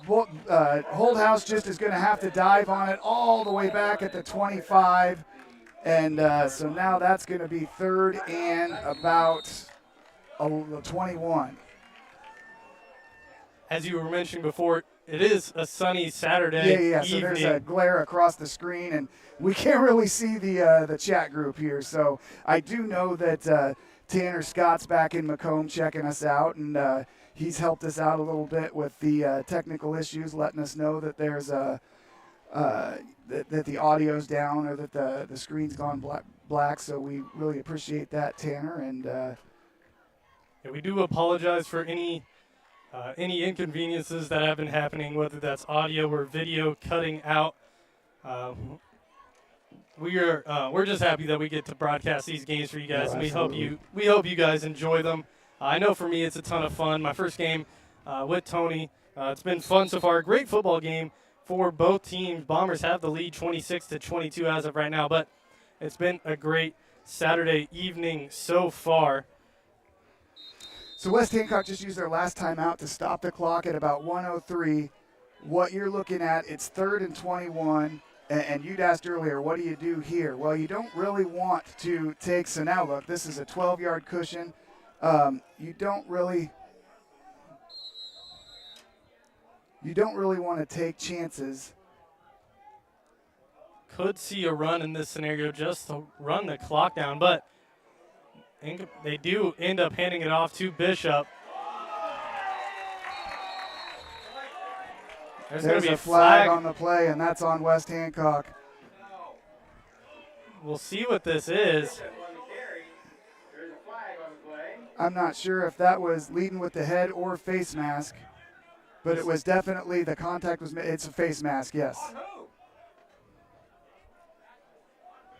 Holthouse just is going to have to dive on it all the way back at the 25. And so now that's going to be third and about 21. As you were mentioning before, it is a sunny Saturday Yeah. evening. So there's a glare across the screen, and we can't really see the chat group here. So I do know that Tanner Scott's back in Macomb checking us out, and he's helped us out a little bit with the technical issues, letting us know that there's that the audio's down or that the screen's gone black. So we really appreciate that, Tanner. And we do apologize for any inconveniences that have been happening, whether that's audio or video cutting out. We're just happy that we get to broadcast these games for you guys, and we hope you guys enjoy them. I know for me it's a ton of fun. My first game with Tony, it's been fun so far. Great football game for both teams. Bombers have the lead 26-22 as of right now, but it's been a great Saturday evening so far. So West Hancock just used their last timeout to stop the clock at about 1:03. What you're looking at, it's 3rd and 21. And you'd asked earlier, what do you do here? Well, you don't really want to take, so now look, this is a 12-yard cushion. You don't really want to take chances. Could see a run in this scenario just to run the clock down, but they do end up handing it off to Bishop. There's going to be a flag on the play, and that's on West Hancock. We'll see what this is. There's a flag on the play. I'm not sure if that was leading with the head or face mask, but it was definitely the contact was. It's a face mask, yes.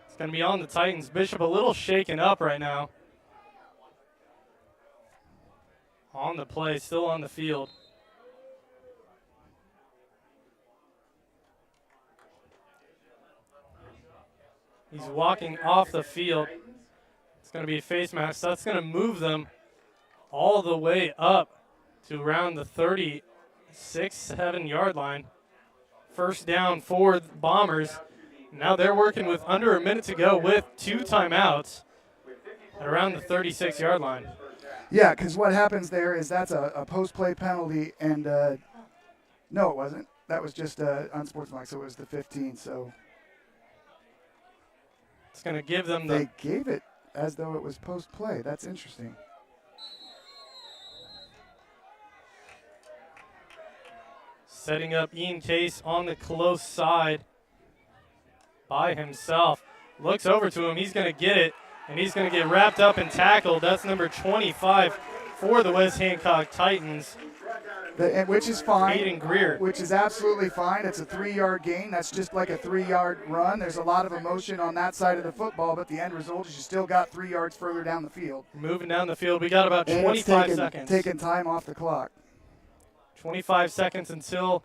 It's going to be on the Titans. Bishop a little shaken up right now. On the play, still on the field. He's walking off the field. It's going to be a face mask. So that's going to move them all the way up to around the 36-7 yard line. First down for the Bombers. Now they're working with under a minute to go with 2 timeouts at around the 36 yard line. Yeah, because what happens there is that's a post-play penalty, and no, it wasn't. That was just unsportsmanlike, so it was the 15. So it's going to give them They gave it as though it was post-play. That's interesting. Setting up Ian Case on the close side by himself. Looks over to him. He's going to get it, and he's going to get wrapped up and tackled. That's number 25 for the West Hancock Titans. Which is fine. Aiden Greer. Which is absolutely fine. It's a 3-yard gain. That's just like a 3-yard run. There's a lot of emotion on that side of the football, but the end result is you still got 3 yards further down the field. Moving down the field. We got about And 25 seconds. Taking time off the clock. 25 seconds until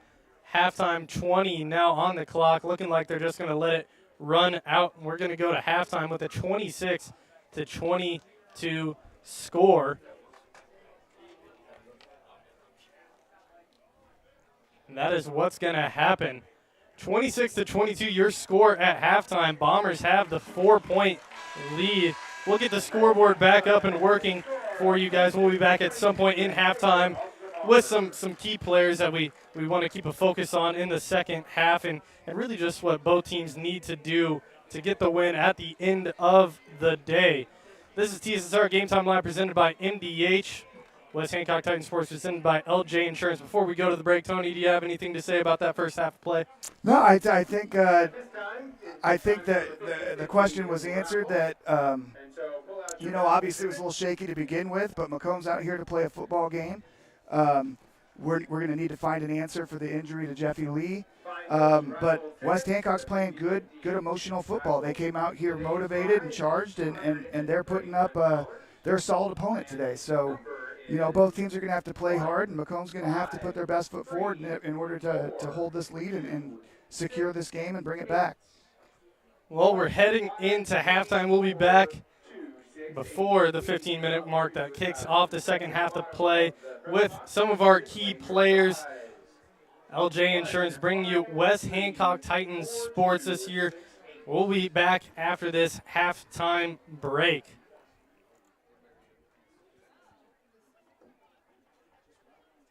halftime, 20 now on the clock. Looking like they're just going to let it run out. And we're going to go to halftime with a 26-22 score. And that is what's going to happen. 26-22, your score at halftime. Bombers have the 4-point lead. We'll get the scoreboard back up and working for you guys. We'll be back at some point in halftime with some key players that we want to keep a focus on in the second half, and really just what both teams need to do to get the win at the end of the day. This is TSSR Game Time Live presented by MDH. West Hancock Titan Sports presented by LJ Insurance. Before we go to the break, Tony, do you have anything to say about that first half of play? No, I think that the question was answered. That obviously it was a little shaky to begin with, but Macomb's out here to play a football game. We're going to need to find an answer for the injury to Jeffy Lee. But West Hancock's playing good emotional football. They came out here motivated and charged, and they're putting up they're a solid opponent today. So, both teams are going to have to play hard, and Macomb's going to have to put their best foot forward in order to hold this lead and secure this game and bring it back. Well, we're heading into halftime. We'll be back before the 15-minute mark that kicks off the second half of play with some of our key players. LJ Insurance bringing you West Hancock Titans sports this year. We'll be back after this halftime break.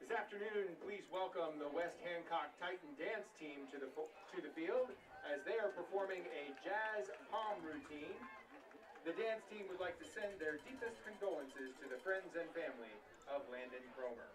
This afternoon, please welcome the West Hancock Titan dance team to the field as they are performing a jazz palm routine. The dance team would like to send their deepest condolences to the friends and family of Landon Cromer.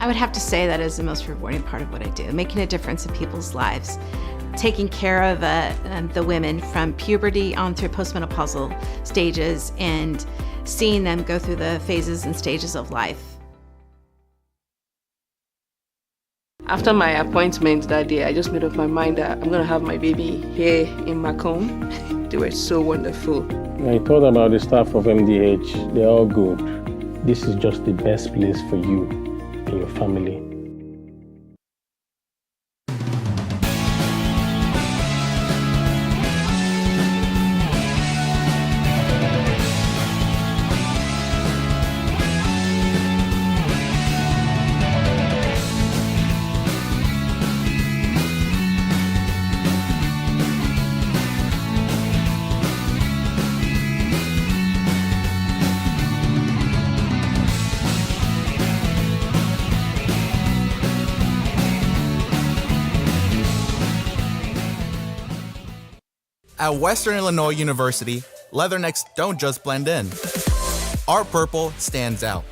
I would have to say that is the most rewarding part of what I do, making a difference in people's lives, taking care of the women from puberty on through postmenopausal stages and seeing them go through the phases and stages of life. After my appointment that day, I just made up my mind that I'm going to have my baby here in Macomb. They were so wonderful. I thought about the staff of MDH. They're all good. This is just the best place for you and your family. At Western Illinois University, leathernecks don't just blend in. Our purple stands out.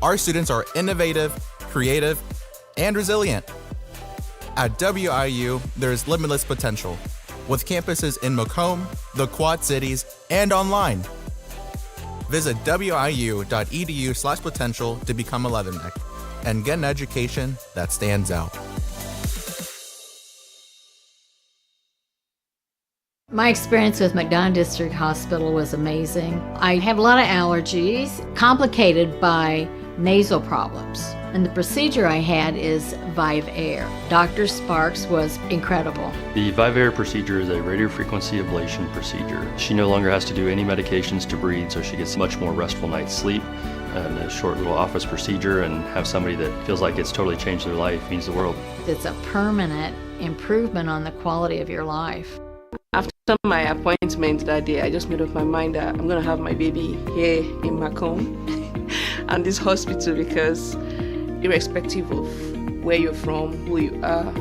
Our students are innovative, creative, and resilient. At WIU, there's limitless potential, with campuses in Macomb, the Quad Cities, and online. Visit wiu.edu/potential to become a leatherneck and get an education that stands out. My experience with McDonough District Hospital was amazing. I have a lot of allergies, complicated by nasal problems. And the procedure I had is Vive Air. Dr. Sparks was incredible. The Vive Air procedure is a radiofrequency ablation procedure. She no longer has to do any medications to breathe, so she gets much more restful night's sleep. And a short little office procedure, and have somebody that feels like it's totally changed their life means the world. It's a permanent improvement on the quality of your life. After my appointment that day, I just made up my mind that I'm going to have my baby here in Macomb and this hospital, because irrespective of where you're from, who you are,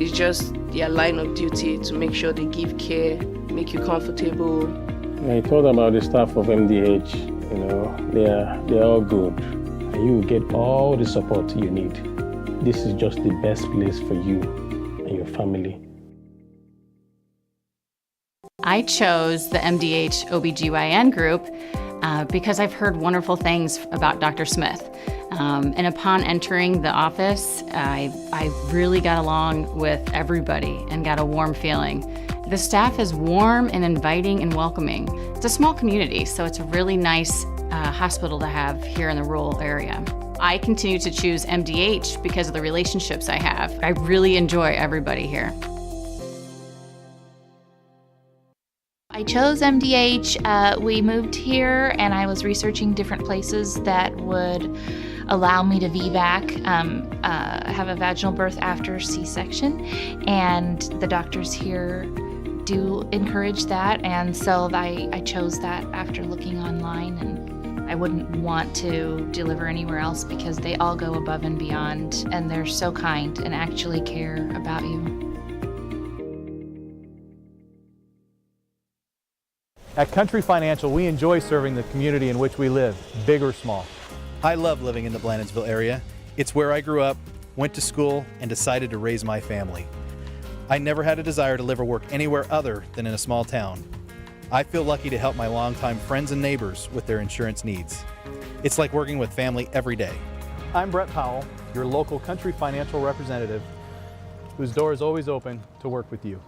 it's just their line of duty to make sure they give care, make you comfortable. I thought about the staff of MDH. They're all good. And you will get all the support you need. This is just the best place for you and your family. I chose the MDH OBGYN group because I've heard wonderful things about Dr. Smith. And upon entering the office, I really got along with everybody and got a warm feeling. The staff is warm and inviting and welcoming. It's a small community, so it's a really nice hospital to have here in the rural area. I continue to choose MDH because of the relationships I have. I really enjoy everybody here. I chose MDH. We moved here and I was researching different places that would allow me to VBAC, have a vaginal birth after C-section, and the doctors here do encourage that, and so I chose that after looking online, and I wouldn't want to deliver anywhere else because they all go above and beyond, and they're so kind and actually care about you. At Country Financial, we enjoy serving the community in which we live, big or small. I love living in the Blandonsville area. It's where I grew up, went to school, and decided to raise my family. I never had a desire to live or work anywhere other than in a small town. I feel lucky to help my longtime friends and neighbors with their insurance needs. It's like working with family every day. I'm Brett Powell, your local Country Financial representative, whose door is always open to work with you.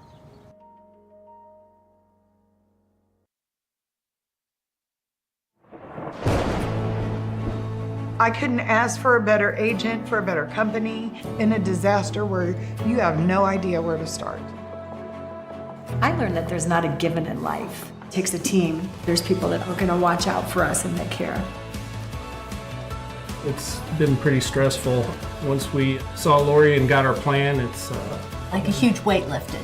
I couldn't ask for a better agent, for a better company in a disaster where you have no idea where to start. I learned that there's not a given in life. It takes a team. There's people that are gonna watch out for us and that care. It's been pretty stressful. Once we saw Lori and got our plan, it's Like a huge weight lifted.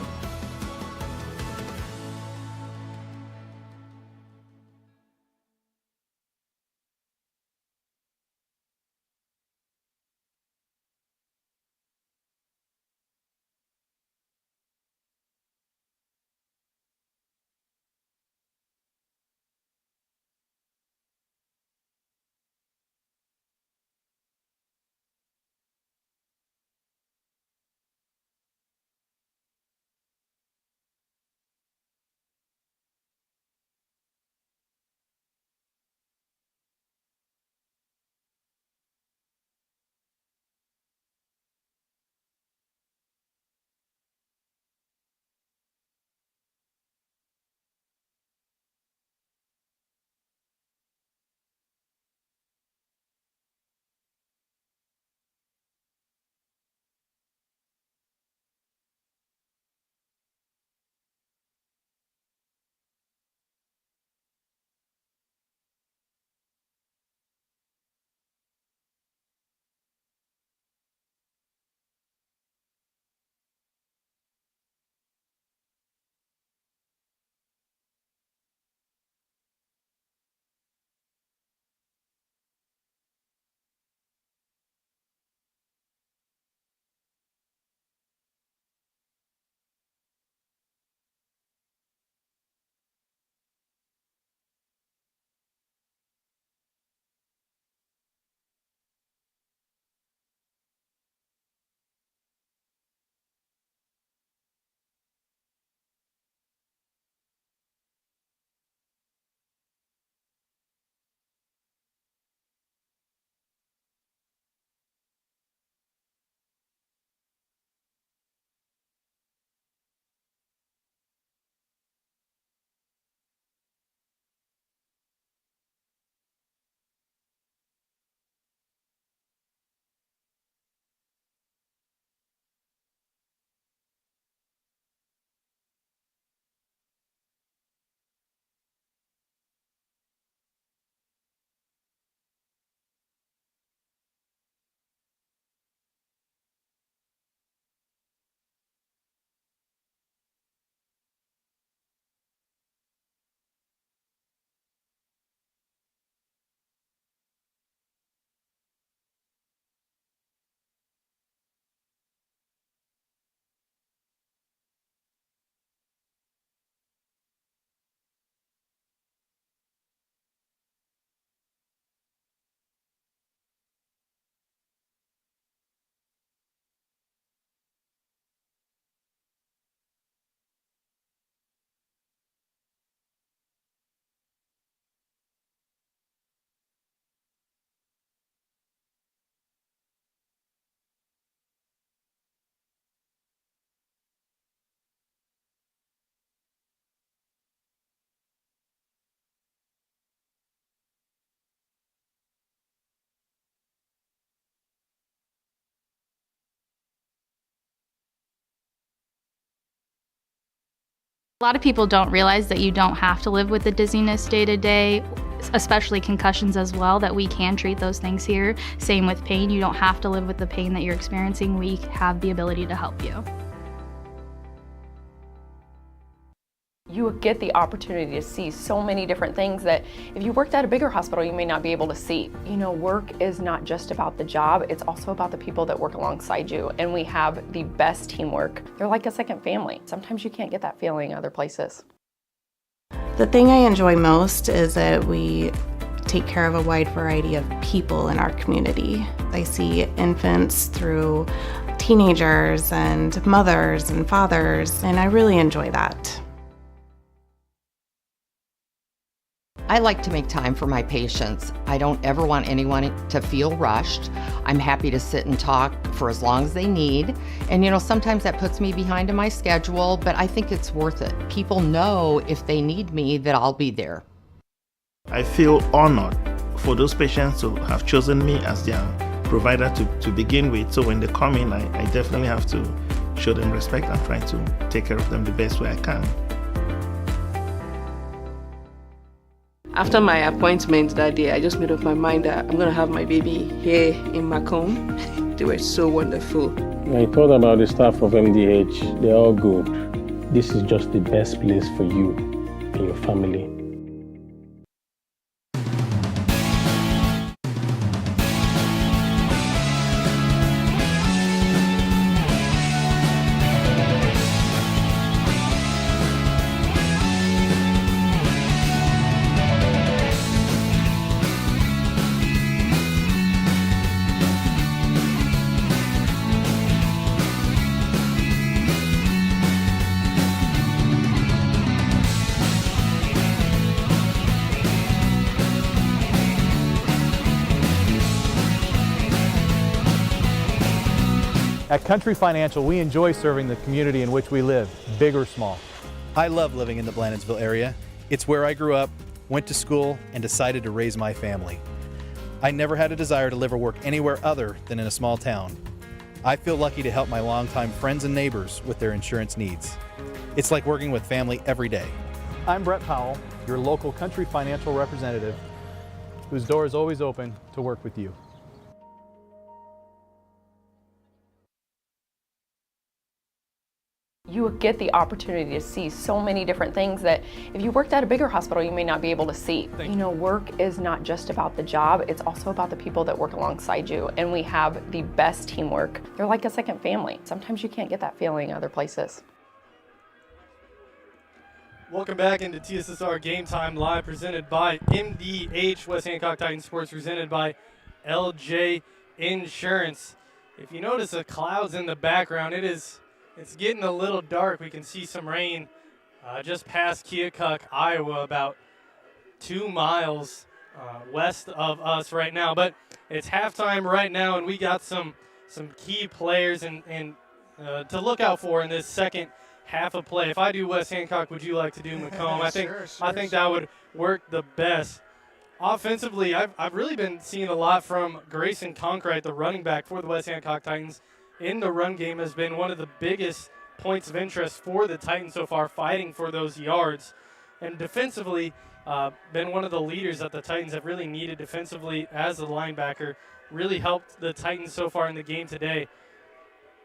A lot of people don't realize that you don't have to live with the dizziness day to day, especially concussions as well, that we can treat those things here. Same with pain. You don't have to live with the pain that you're experiencing. We have the ability to help you. You would get the opportunity to see so many different things that if you worked at a bigger hospital, you may not be able to see. You know, work is not just about the job, it's also about the people that work alongside you. And we have the best teamwork. They're like a second family. Sometimes you can't get that feeling other places. The thing I enjoy most is that we take care of a wide variety of people in our community. I see infants through teenagers and mothers and fathers, and I really enjoy that. I like to make time for my patients. I don't ever want anyone to feel rushed. I'm happy to sit and talk for as long as they need. And you know, sometimes that puts me behind in my schedule, but I think it's worth it. People know if they need me that I'll be there. I feel honored for those patients who have chosen me as their provider to begin with. So when they come in, I definitely have to show them respect and try to take care of them the best way I can. After my appointment that day, I just made up my mind that I'm going to have my baby here in Macomb. They were so wonderful. I thought about the staff of MDH. They're all good. This is just the best place for you and your family. At Country Financial, we enjoy serving the community in which we live, big or small. I love living in the Blandonsville area. It's where I grew up, went to school, and decided to raise my family. I never had a desire to live or work anywhere other than in a small town. I feel lucky to help my longtime friends and neighbors with their insurance needs. It's like working with family every day. I'm Brett Powell, your local Country Financial representative, whose door is always open to work with you. You would get the opportunity to see so many different things that if you worked at a bigger hospital, you may not be able to see. You know, work is not just about the job, it's also about the people that work alongside you. And we have the best teamwork. They're like a second family. Sometimes you can't get that feeling other places. Welcome back into TSSR Game Time Live, presented by MDH, West Hancock Titan Sports, presented by LJ Insurance. If you notice the clouds in the background, it's getting a little dark. We can see some rain just past Keokuk, Iowa, about 2 miles west of us right now. But it's halftime right now, and we got some key players and to look out for in this second half of play. If I do West Hancock, would you like to do Macomb? I think that would work the best. Offensively, I've really been seeing a lot from Grayson Conkright, the running back for the West Hancock Titans. In the run game has been one of the biggest points of interest for the Titans so far, fighting for those yards. And defensively, been one of the leaders that the Titans have really needed defensively as a linebacker. Really helped the Titans so far in the game today.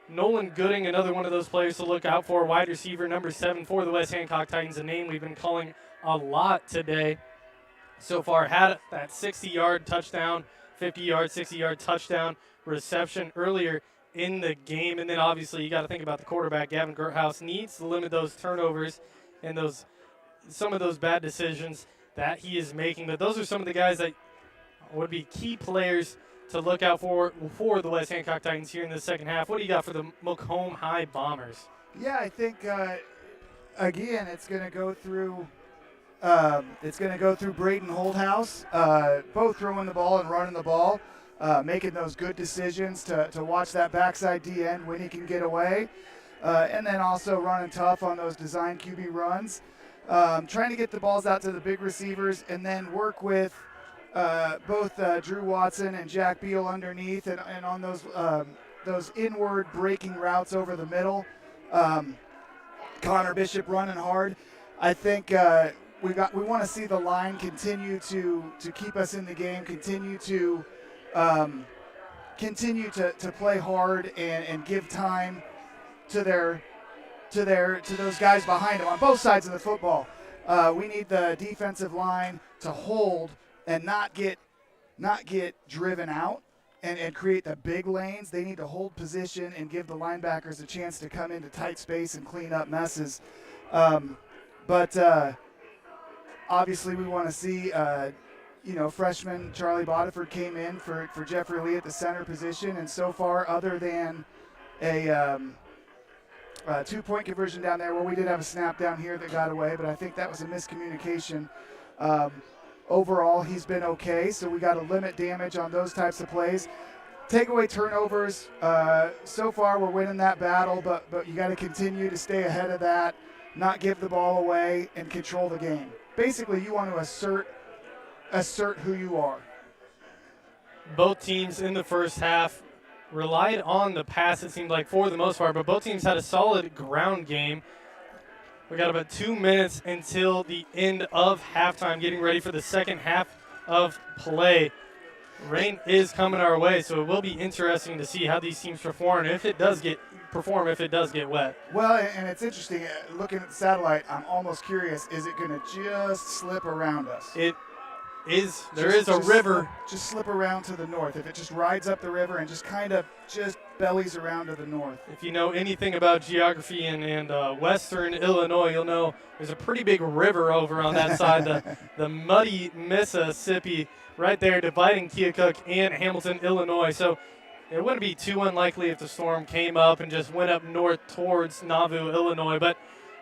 Nolan Gooding, another one of those players to look out for, wide receiver number 7 for the West Hancock Titans, a name we've been calling a lot today. So far had that 60-yard touchdown, 50-yard, 60-yard touchdown reception earlier in the game. And then obviously you got to think about the quarterback. Gavin Gerthouse needs to limit those turnovers and some of those bad decisions that he is making. But those are some of the guys that would be key players to look out for the West Hancock Titans here in the second half. What do you got for the Macomb High Bombers? Yeah, I think again it's going to go through Braden Holdhouse, both throwing the ball and running the ball. Making those good decisions to watch that backside D end when he can get away. And then also running tough on those design QB runs. Trying to get the balls out to the big receivers and then work with both Drew Watson and Jack Beal underneath and on those inward breaking routes over the middle. Connor Bishop running hard. I think we want to see the line continue to keep us in the game, continue to play hard and give time to those guys behind them on both sides of the football. We need the defensive line to hold and not get driven out and create the big lanes. They need to hold position and give the linebackers a chance to come into tight space and clean up messes. But obviously we want to see, freshman Charlie Bodiford came in for Jeffrey Lee at the center position, and so far, other than a 2-point conversion down there, where we did have a snap down here that got away, but I think that was a miscommunication. Overall, he's been okay, so we got to limit damage on those types of plays. Take away turnovers. So far, we're winning that battle, but you got to continue to stay ahead of that, not give the ball away, and control the game. Basically, you want to assert who you are. Both teams in the first half relied on the pass, it seemed like, for the most part, but both teams had a solid ground game. We got about 2 minutes until the end of halftime, getting ready for the second half of play. Rain is coming our way, so it will be interesting to see how these teams perform if it does get wet. Well, and it's interesting, looking at the satellite, I'm almost curious, is it going to just slip around us? There is a river. Just slip around to the north. If it just rides up the river and just kind of just bellies around to the north. If you know anything about geography and western Illinois, you'll know there's a pretty big river over on that side, the muddy Mississippi, right there dividing Keokuk and Hamilton, Illinois. So it wouldn't be too unlikely if the storm came up and just went up north towards Nauvoo, Illinois. But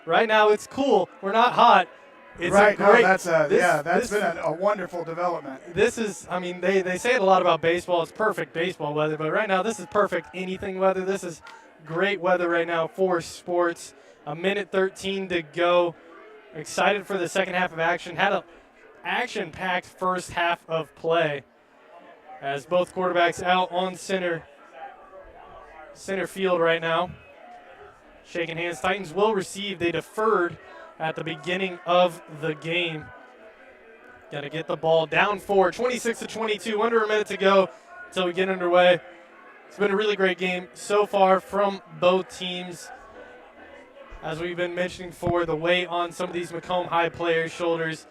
right now it's cool. We're not hot. It's right, great, that's been a wonderful development. This is, they say it a lot about baseball. It's perfect baseball weather, but right now this is perfect anything weather. This is great weather right now for sports. 1:13 to go. Excited for the second half of action. Had a action-packed first half of play as both quarterbacks out on center field right now. Shaking hands. Titans will receive. They deferred at the beginning of the game. Got to get the ball down 26-22, under a minute to go until we get underway. It's been a really great game so far from both teams. As we've been mentioning before, the weight on some of these Macomb High players' shoulders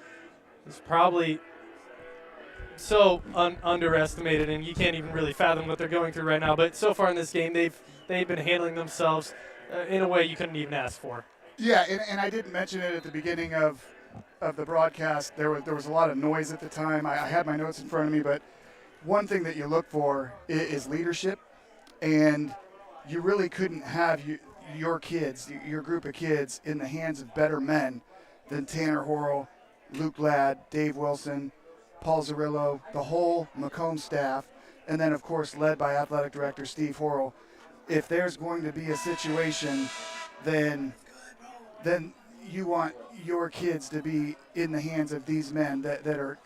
is probably so underestimated, and you can't even really fathom what they're going through right now. But so far in this game, they've been handling themselves in a way you couldn't even ask for. Yeah, and I didn't mention it at the beginning of the broadcast. There was a lot of noise at the time. I had my notes in front of me, but one thing that you look for is leadership, and you really couldn't have your kids, your group of kids, in the hands of better men than Tanner Horrell, Luke Ladd, Dave Wilson, Paul Zarillo, the whole Macomb staff, and then, of course, led by Athletic Director Steve Horrell. If there's going to be a situation, then you want your kids to be in the hands of these men that are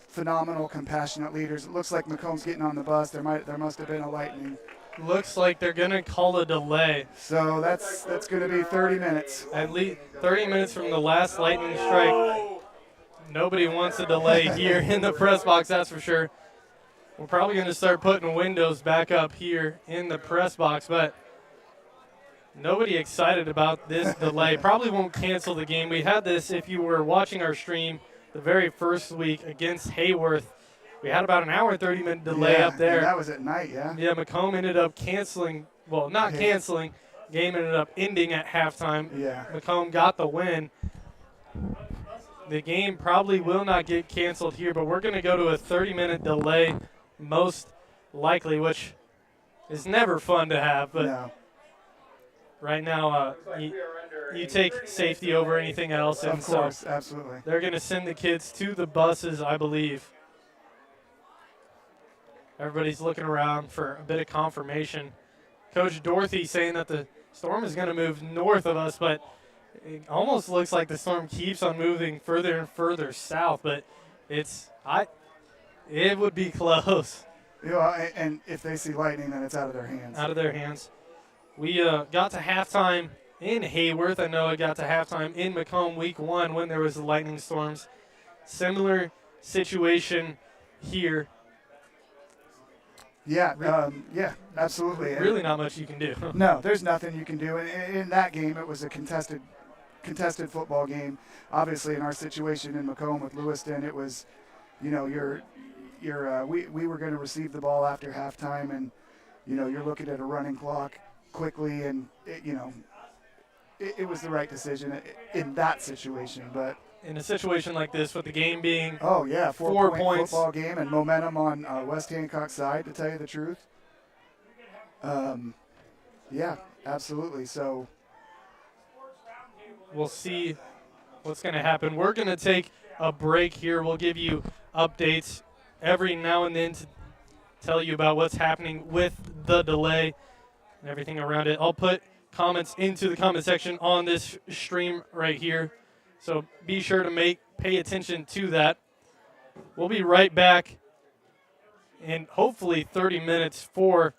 phenomenal, compassionate leaders. It looks like Macomb's getting on the bus. There must have been a lightning. Looks like they're going to call a delay. So that's going to be 30 minutes. At least 30 minutes from the last lightning strike. Nobody wants a delay here in the press box, that's for sure. We're probably going to start putting windows back up here in the press box, but nobody excited about this delay. Probably won't cancel the game. We had this, if you were watching our stream the very first week against Hayworth, we had about an hour and 30-minute delay up there. And that was at night, yeah? Yeah, Macomb ended up canceling, well, not canceling. Game ended up ending at halftime. Yeah. Macomb got the win. The game probably will not get canceled here, but we're going to go to a 30-minute delay most likely, which is never fun to have. But no. Right now, you take safety over anything else. And of course, so absolutely. They're going to send the kids to the buses, I believe. Everybody's looking around for a bit of confirmation. Coach Dorothy saying that the storm is going to move north of us, but it almost looks like the storm keeps on moving further and further south, but it would be close. Yeah, and if they see lightning, then it's out of their hands. Out of their hands. We got to halftime in Hayworth. I know it got to halftime in Macomb week 1 when there was the lightning storms. Similar situation here. Yeah, yeah, absolutely. Really not much you can do. No, there's nothing you can do. In that game, it was a contested football game. Obviously, in our situation in Macomb with Lewiston, it was, we were going to receive the ball after halftime, and you're looking at a running clock quickly, and it was the right decision in that situation. But in a situation like this, with the game being 4 points, football game and momentum on West Hancock's side, to tell you the truth. Yeah, absolutely. So we'll see what's going to happen. We're going to take a break here. We'll give you updates every now and then to tell you about what's happening with the delay and everything around it. I'll put comments into the comment section on this stream right here, so be sure to pay attention to that. We'll be right back in hopefully 30 minutes for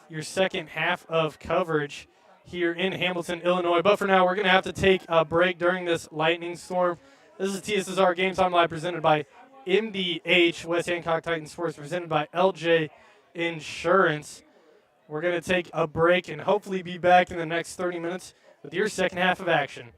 your second half of coverage here in Hamilton, Illinois. But for now, we're going to have to take a break during this lightning storm. This is TSSR Game Time Live, presented by MDH, West Hancock Titans Sports, presented by LJ Insurance. We're going to take a break and hopefully be back in the next 30 minutes with your second half of action.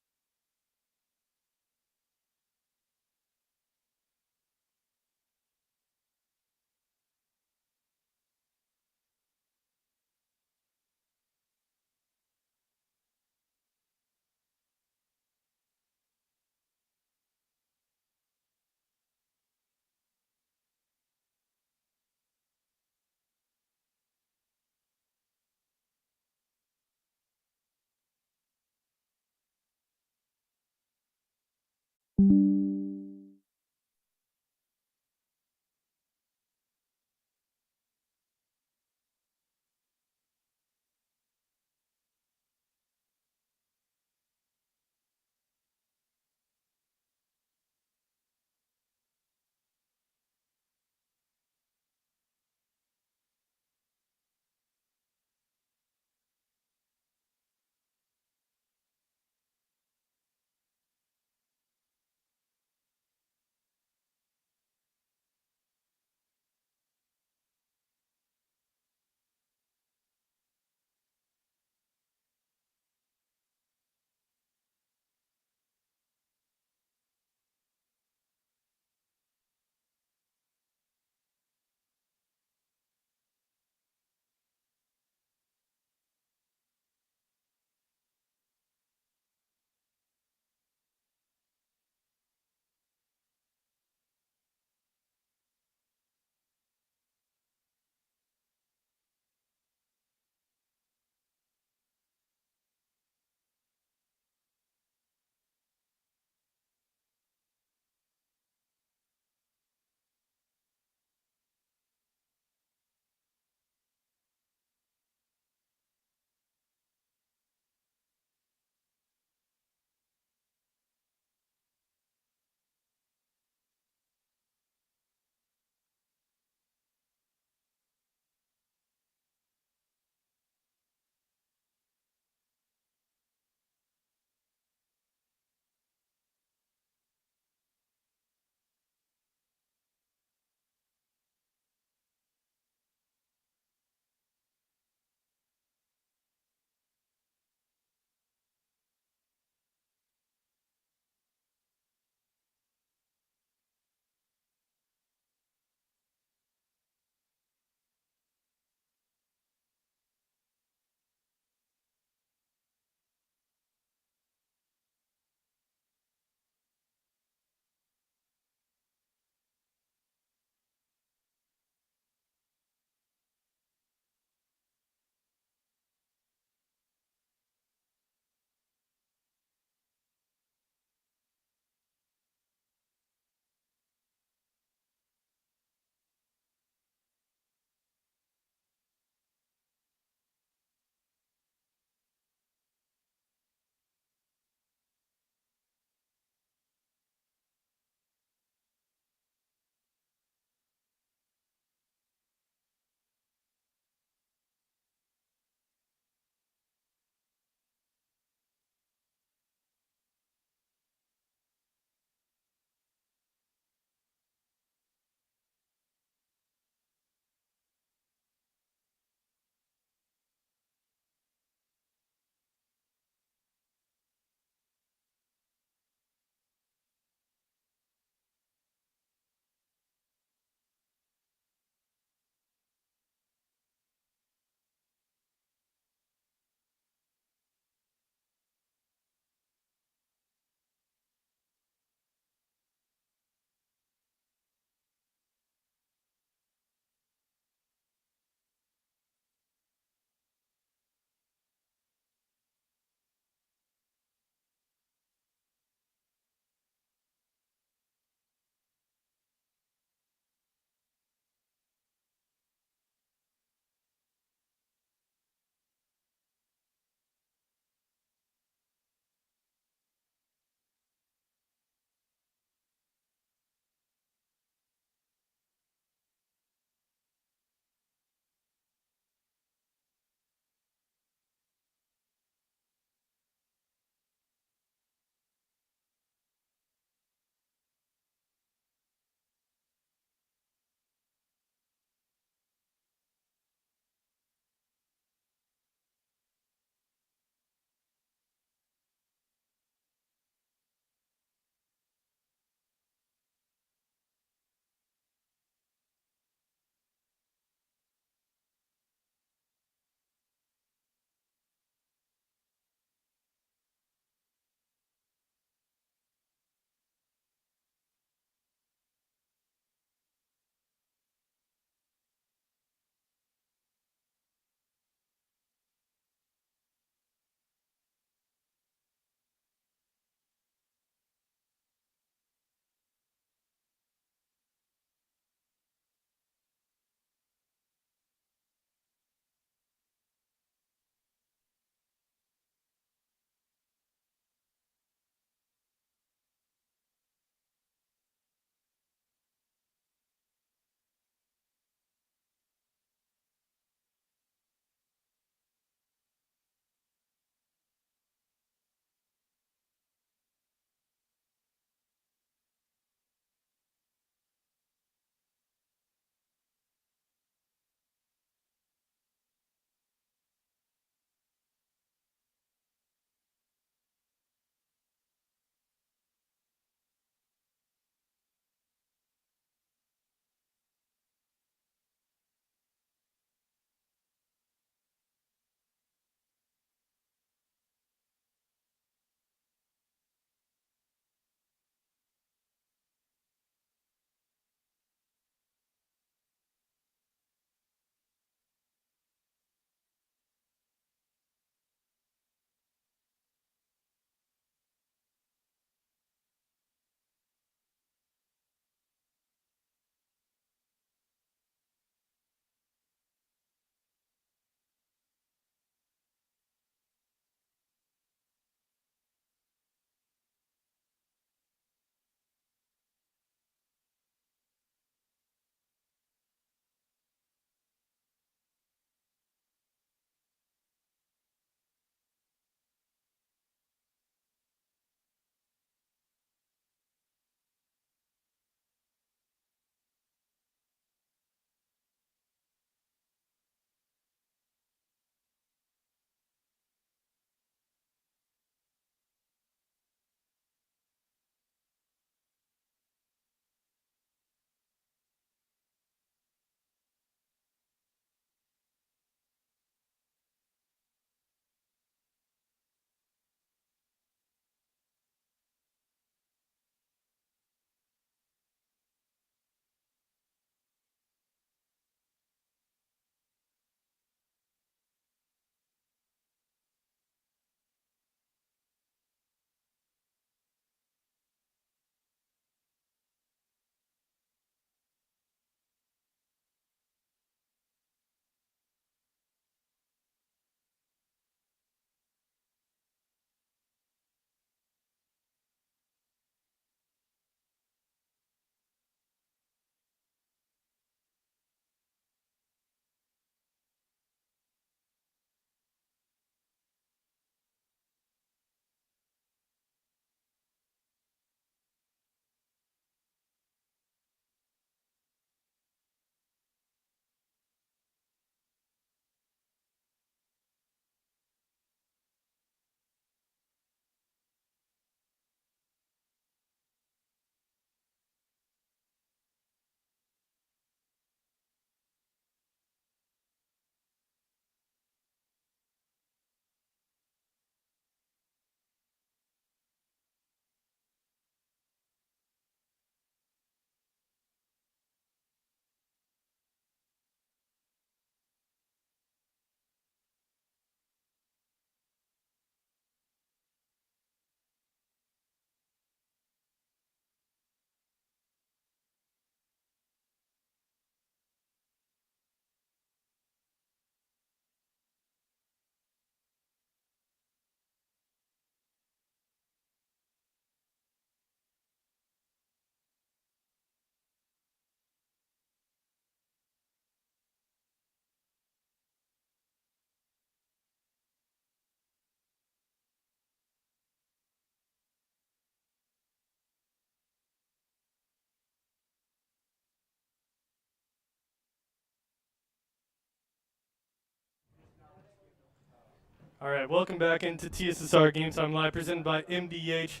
All right, welcome back into TSSR Game Time Live, presented by MDH.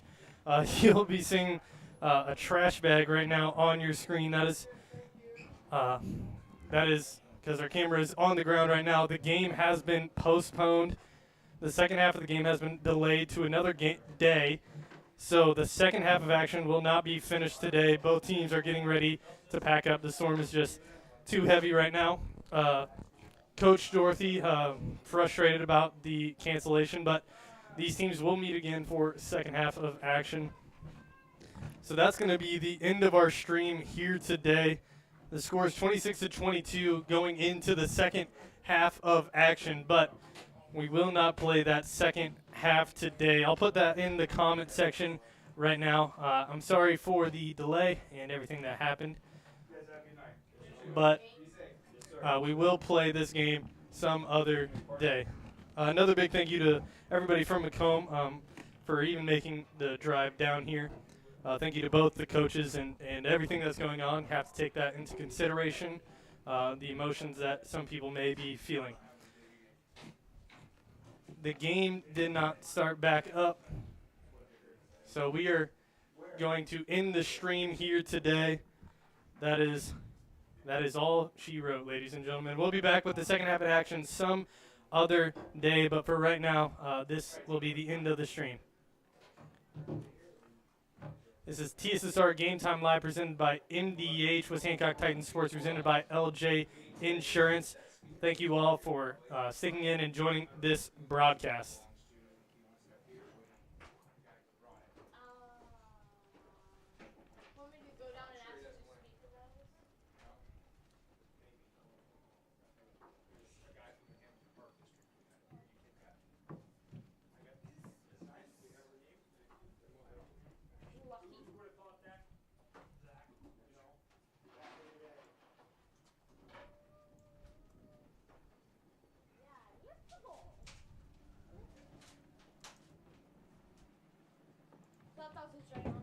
You'll be seeing a trash bag right now on your screen. That is because our camera is on the ground right now. The game has been postponed. The second half of the game has been delayed to another day. So the second half of action will not be finished today. Both teams are getting ready to pack up. The storm is just too heavy right now. Coach Dorothy frustrated about the cancellation, but these teams will meet again for second half of action. So that's going to be the end of our stream here today. The score is 26-22 going into the second half of action, but we will not play that second half today. I'll put that in the comment section right now. I'm sorry for the delay and everything that happened, but we will play this game some other day. Another big thank you to everybody from Macomb for even making the drive down here. Thank you to both the coaches and everything that's going on. Have to take that into consideration, the emotions that some people may be feeling. The game did not start back up, so we are going to end the stream here today. That is all she wrote, ladies and gentlemen. We'll be back with the second half of action some other day, but for right now, this will be the end of the stream. This is TSSR Game Time Live, presented by MDH, with Hancock Titan Sports, presented by LJ Insurance. Thank you all for sticking in and joining this broadcast. That's also straight on.